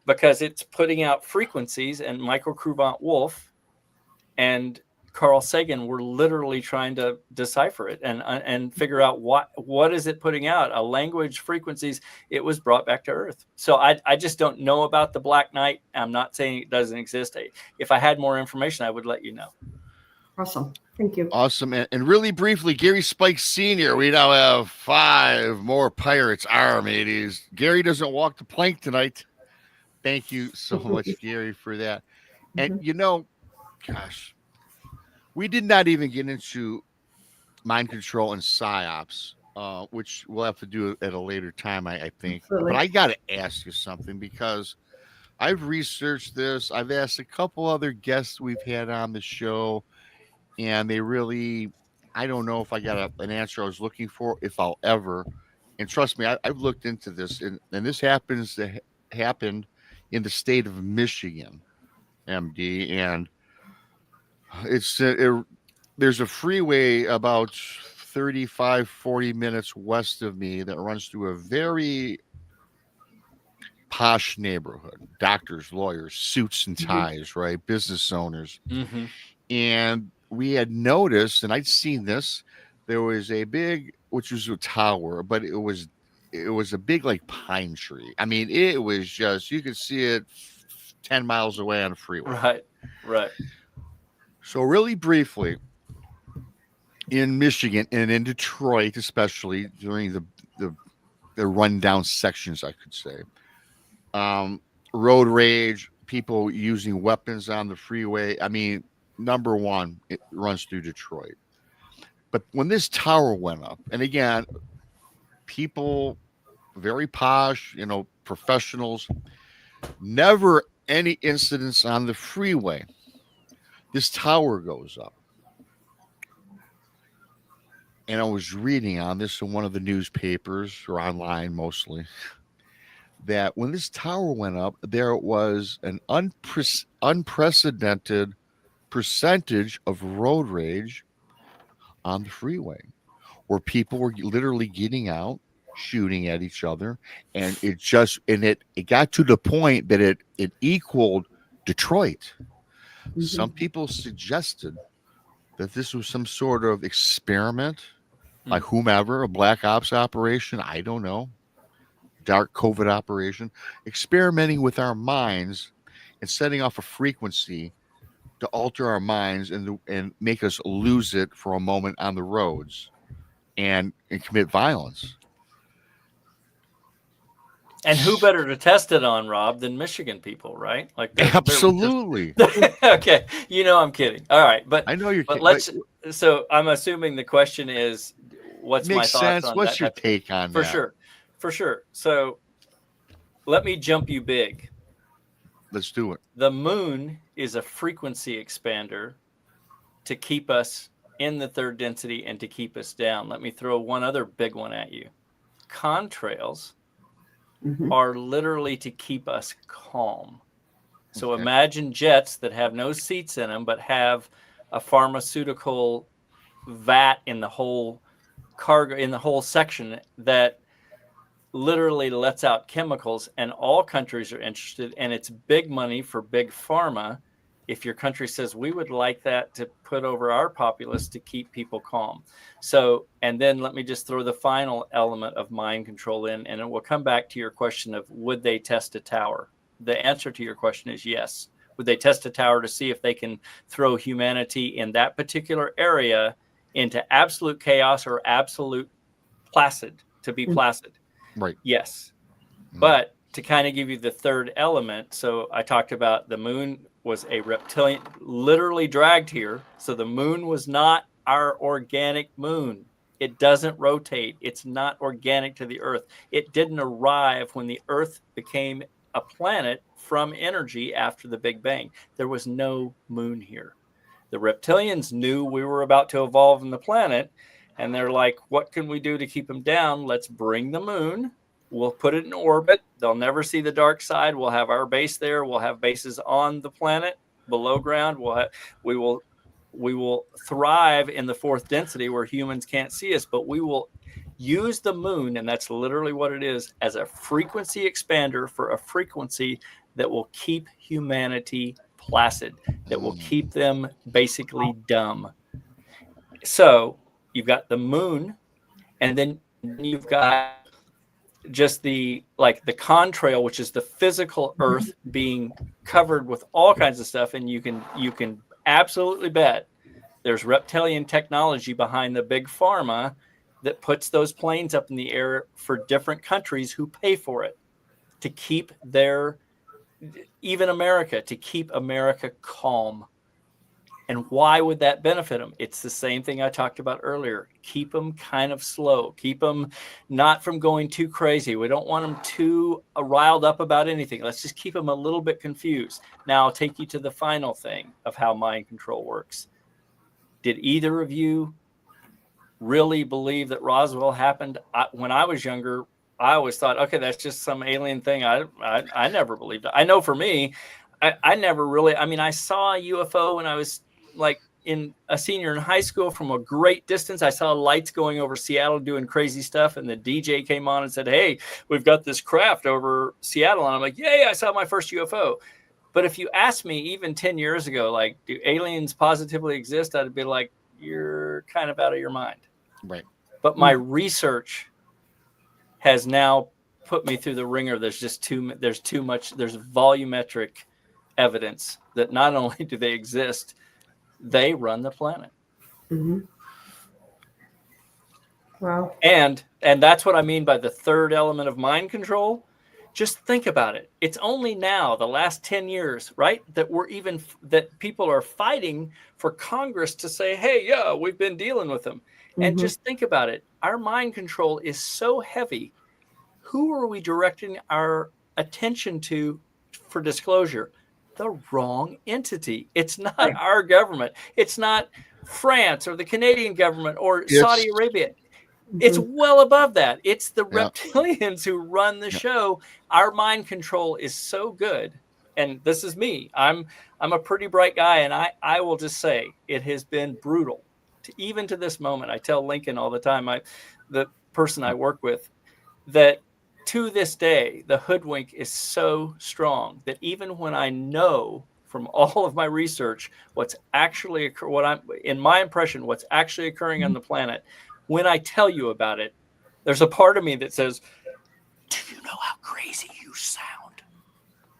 because it's putting out frequencies, and Michael Crevant-Wolf and Carl Sagan were literally trying to decipher it and figure out what is it putting out, a language, frequencies. It was brought back to Earth. So I just don't know about the Black Knight. I'm not saying it doesn't exist. If I had more information, I would let you know. Awesome. Thank you. Awesome. And really briefly, Gary Spike Sr., we now have 5 more pirates, our mateys. Gary doesn't walk the plank tonight. Thank you so much, Gary, for that. And, gosh, we did not even get into mind control and psyops, which we'll have to do at a later time, I think. Absolutely. But I got to ask you something, because I've researched this. I've asked a couple other guests we've had on the show, and they really, I don't know if I got an answer I was looking for, if I'll ever. And trust me, I've looked into this, and this happened in the state of Michigan, MD, and there's a freeway about 35-40 minutes west of me that runs through a very posh neighborhood. Doctors, lawyers, suits and ties, right? Business owners. And we had noticed, and I'd seen this, there was a big, which was a tower, but it was a big like pine tree. I mean, it was just, you could see it 10 miles away on a freeway. Right. So really briefly, in Michigan and in Detroit, especially during the rundown sections, I could say, road rage, people using weapons on the freeway. I mean, number one, it runs through Detroit. But when this tower went up, and again, people, very posh, professionals, never any incidents on the freeway. This tower goes up. And I was reading on this in one of the newspapers, or online mostly, that when this tower went up, there was an unprecedented percentage of road rage on the freeway. where people were literally getting out, shooting at each other, and it got to the point that it equaled Detroit. Mm-hmm. Some people suggested that this was some sort of experiment by whomever, a black ops operation, I don't know, dark COVID operation, experimenting with our minds and setting off a frequency to alter our minds and make us lose it for a moment on the roads and commit violence. And who better to test it on, Rob, than Michigan people, right? Like absolutely. Okay, I'm kidding. All right, but I know you're. But so I'm assuming the question is, what's my thoughts on What's your take on that? For sure. So let me jump you big. Let's do it. The moon is a frequency expander to keep us in the third density and to keep us down. Let me throw one other big one at you. Contrails are literally to keep us calm. So imagine jets that have no seats in them, but have a pharmaceutical vat in the whole cargo, in the whole section, that literally lets out chemicals, and all countries are interested, and it's big money for big pharma if your country says, we would like that to put over our populace to keep people calm. So, and then let me just throw the final element of mind control in, and it will come back to your question of, would they test a tower? The answer to your question is yes. Would they test a tower to see if they can throw humanity in that particular area into absolute chaos or absolute placid, to be placid? Right. Yes. But to kind of give you the third element, so I talked about the moon was a reptilian, literally dragged here. So the moon was not our organic moon. It doesn't rotate. It's not organic to the Earth. It didn't arrive when the Earth became a planet from energy after the Big Bang. There was no moon here. The reptilians knew we were about to evolve in the planet, and they're like, what can we do to keep them down? Let's bring the moon. We'll put it in orbit. They'll never see the dark side. We'll have our base there. We'll have bases on the planet, below ground. We will thrive in the fourth density where humans can't see us, but we will use the moon, and that's literally what it is, as a frequency expander for a frequency that will keep humanity placid, that will keep them basically dumb. So you've got the moon, and then you've got just the contrail, which is the physical Earth being covered with all kinds of stuff. And you can absolutely bet there's reptilian technology behind the big pharma that puts those planes up in the air for different countries who pay for it to keep even America, to keep America calm. And why would that benefit them? It's the same thing I talked about earlier. Keep them kind of slow. Keep them not from going too crazy. We don't want them too riled up about anything. Let's just keep them a little bit confused. Now I'll take you to the final thing of how mind control works. Did either of you really believe that Roswell happened? When I was younger, I always thought, okay, that's just some alien thing. I never believed it. I know for me, I never really, I saw a UFO when I was like in a senior in high school from a great distance. I saw lights going over Seattle doing crazy stuff. And the DJ came on and said, hey, we've got this craft over Seattle. And I'm like, yay, I saw my first UFO. But if you asked me even 10 years ago, like, do aliens positively exist? I'd be like, you're kind of out of your mind. Right. But my research has now put me through the ringer. There's too much, there's volumetric evidence that not only do they exist, they run the planet. Mm-hmm. Wow. And that's what I mean by the third element of mind control. Just think about it. It's only now, the last 10 years, right, that people are fighting for Congress to say, hey, yeah, we've been dealing with them. Mm-hmm. And just think about it. Our mind control is so heavy. Who are we directing our attention to for disclosure? The wrong entity. It's not our government. It's not France or the Canadian government or Saudi Arabia. It's well above that. It's the reptilians who run the show. Our mind control is so good. And this is me. I'm a pretty bright guy, and I will just say it has been brutal even to this moment. I tell Lincoln all the time, the person I work with, that to this day, the hoodwink is so strong that even when I know from all of my research what's actually in my impression, what's actually occurring on the planet, when I tell you about it, there's a part of me that says, do you know how crazy you sound?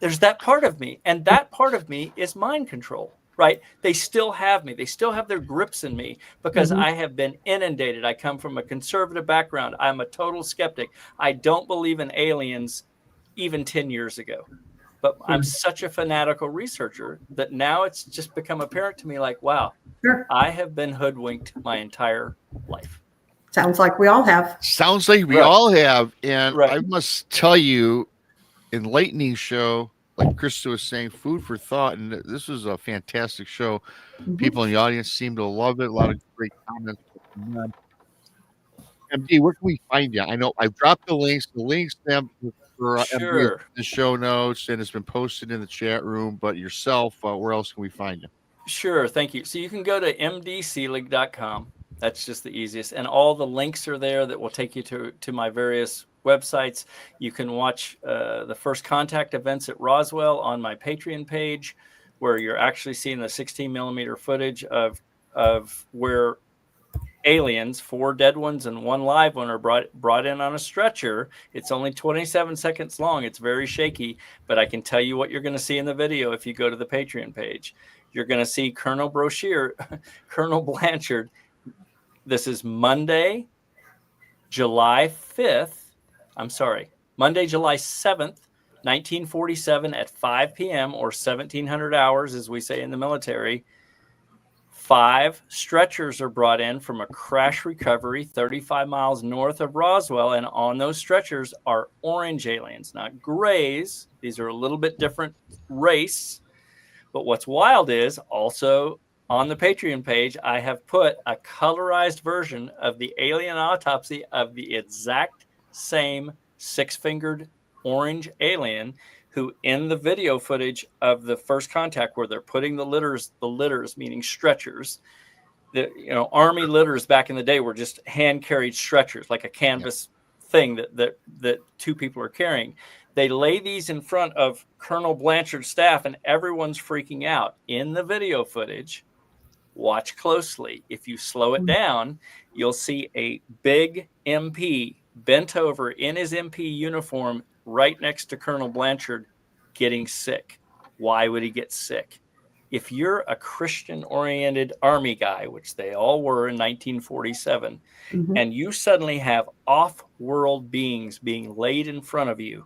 There's that part of me, and that part of me is mind control, right? They still have me. They still have their grips in me because I have been inundated. I come from a conservative background. I'm a total skeptic. I don't believe in aliens even 10 years ago. But I'm such a fanatical researcher that now it's just become apparent to me like, wow, I have been hoodwinked my entire life. Sounds like we all have. Sounds like we all have. And I must tell you, enlightening show, like Krista was saying, food for thought. And this was a fantastic show. People in the audience seem to love it. A lot of great comments. MD, where can we find you? I know I've dropped the links. The links them for MD, the show notes, and it's been posted in the chat room. But yourself, where else can we find you? Sure, thank you. So you can go to mdselig.com. That's just the easiest, and all the links are there that will take you to my various websites. You can watch the first contact events at Roswell on my Patreon page, where you're actually seeing the 16 millimeter footage of where aliens, 4 dead ones and 1 live one, are brought in on a stretcher. It's only 27 seconds long. It's very shaky, but I can tell you what you're going to see in the video if you go to the Patreon page. You're going to see Colonel Blanchard. This is Monday, July 7th, 1947 at 5 p.m. or 1700 hours, as we say in the military. 5 stretchers are brought in from a crash recovery 35 miles north of Roswell, and on those stretchers are orange aliens, not grays. These are a little bit different race. But what's wild is also on the Patreon page, I have put a colorized version of the alien autopsy of the exact same 6-fingered orange alien who, in the video footage of the first contact where they're putting the litters meaning stretchers, Army litters back in the day were just hand carried stretchers, like a canvas thing that 2 people are carrying. They lay these in front of Colonel Blanchard's staff, and everyone's freaking out. In the video footage, watch closely. If you slow it down, you'll see a big MP bent over in his MP uniform right next to Colonel Blanchard getting sick. Why would he get sick? If you're a Christian-oriented Army guy, which they all were in 1947, and you suddenly have off-world beings being laid in front of you,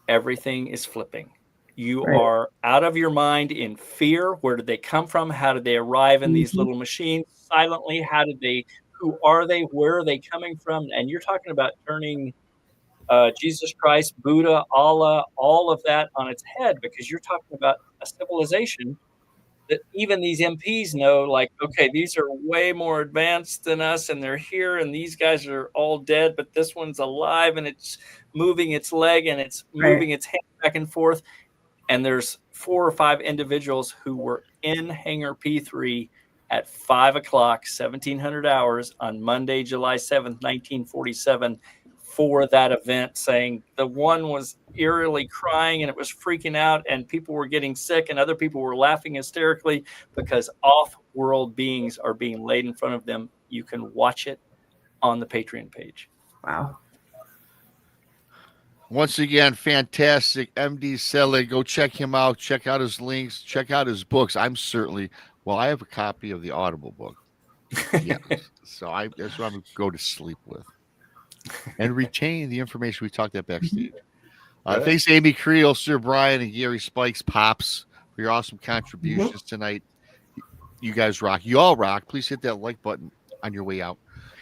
everything is flipping. You are out of your mind in fear. Where did they come from? How did they arrive in these little machines silently? Who are they? Where are they coming from? And you're talking about turning Jesus Christ, Buddha, Allah, all of that on its head, because you're talking about a civilization that even these MPs know, like, okay, these are way more advanced than us, and they're here, and these guys are all dead, but this one's alive, and it's moving its leg, and it's moving its hand back and forth. And there's 4 or 5 individuals who were in Hangar P3 at 5 o'clock, 1700 hours on Monday, July 7th, 1947, for that event, saying the one was eerily crying and it was freaking out and people were getting sick and other people were laughing hysterically because off-world beings are being laid in front of them. You can watch it on the Patreon page. Wow. Once again, fantastic. MD SELIG. Go check him out. Check out his links. Check out his books. I have a copy of the Audible book. Yeah. So that's what I'm going to go to sleep with. And retain the information we talked about backstage. Thanks to Amy Creel, Sir Brian, and Gary Spikes, Pops, for your awesome contributions tonight. You guys rock. You all rock. Please hit that like button on your way out.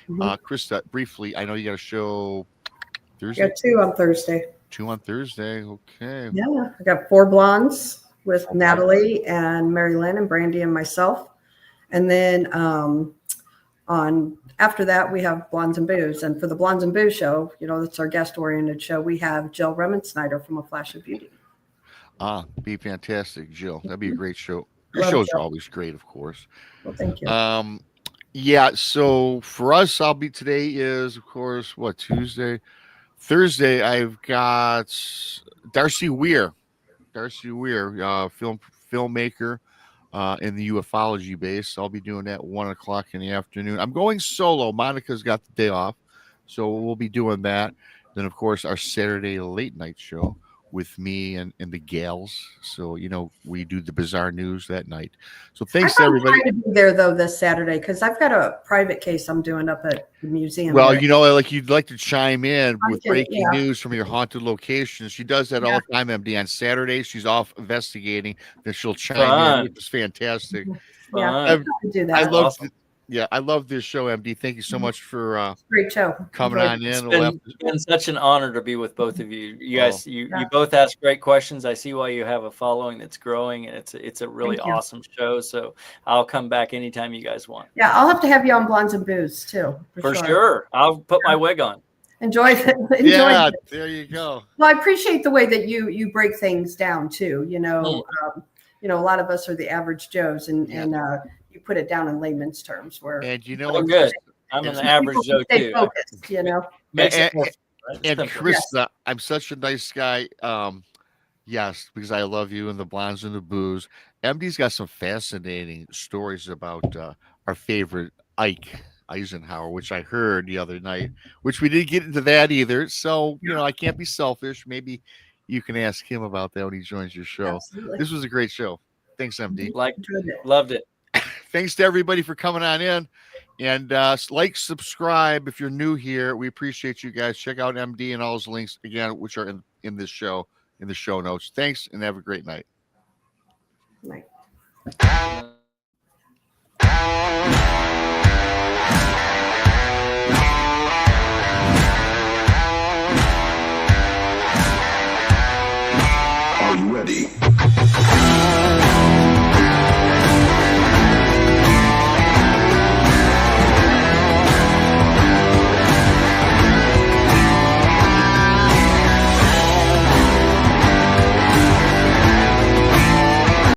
Krista, briefly, I know you got a show Thursday. Got 2 on Thursday. 2 on Thursday. Okay. Yeah, I got 4 Blondes with Natalie and Mary Lynn and Brandy and myself. And then after that, we have Blondes and Booze. And for the Blondes and Booze show, that's our guest-oriented show, we have Jill Remensnyder from A Flash of Beauty. Be fantastic, Jill. That'd be a great show. Your shows are always great, of course. Well, thank you. Yeah, so for us, today is, of course, what, Tuesday? Thursday, I've got Darcy Weir, filmmaker in the ufology base. I'll be doing that 1 o'clock in the afternoon. I'm going solo. Monica's got the day off, so we'll be doing that. Then, of course, our Saturday late night show with me and the gals. So, we do the bizarre news that night. So thanks to everybody. I'm trying to be there, though, this Saturday, because I've got a private case I'm doing up at the museum. Well, like you'd like to chime in with breaking news from your haunted locations. She does that all the time, MD. On Saturdays, she's off investigating. Then she'll chime in, which is fantastic. Yeah, I do that. I love this show, MD. Thank you so much for great show coming on in. It's been such an honor to be with both of you. You guys, you both ask great questions. I see why you have a following that's growing, and it's a really awesome show. So I'll come back anytime you guys want. Yeah, I'll have to have you on Blondes and Booze too. For sure. I'll put my wig on. Enjoy it. There you go. Well, I appreciate the way that you break things down too. A lot of us are the average Joes, and you put it down in layman's terms. And I'm good. I'm an average Joe too. Focused, And Krista, I'm such a nice guy. Yes, because I love you and the Blondes and the Booze. MD's got some fascinating stories about our favorite Ike Eisenhower, which I heard the other night, which we didn't get into that either. So, I can't be selfish. Maybe you can ask him about that when he joins your show. Absolutely. This was a great show. Thanks, MD. Loved it. Thanks to everybody for coming on in. And subscribe if you're new here. We appreciate you guys. Check out MD and all his links, again, which are in this show, in the show notes. Thanks, and have a great night. Night.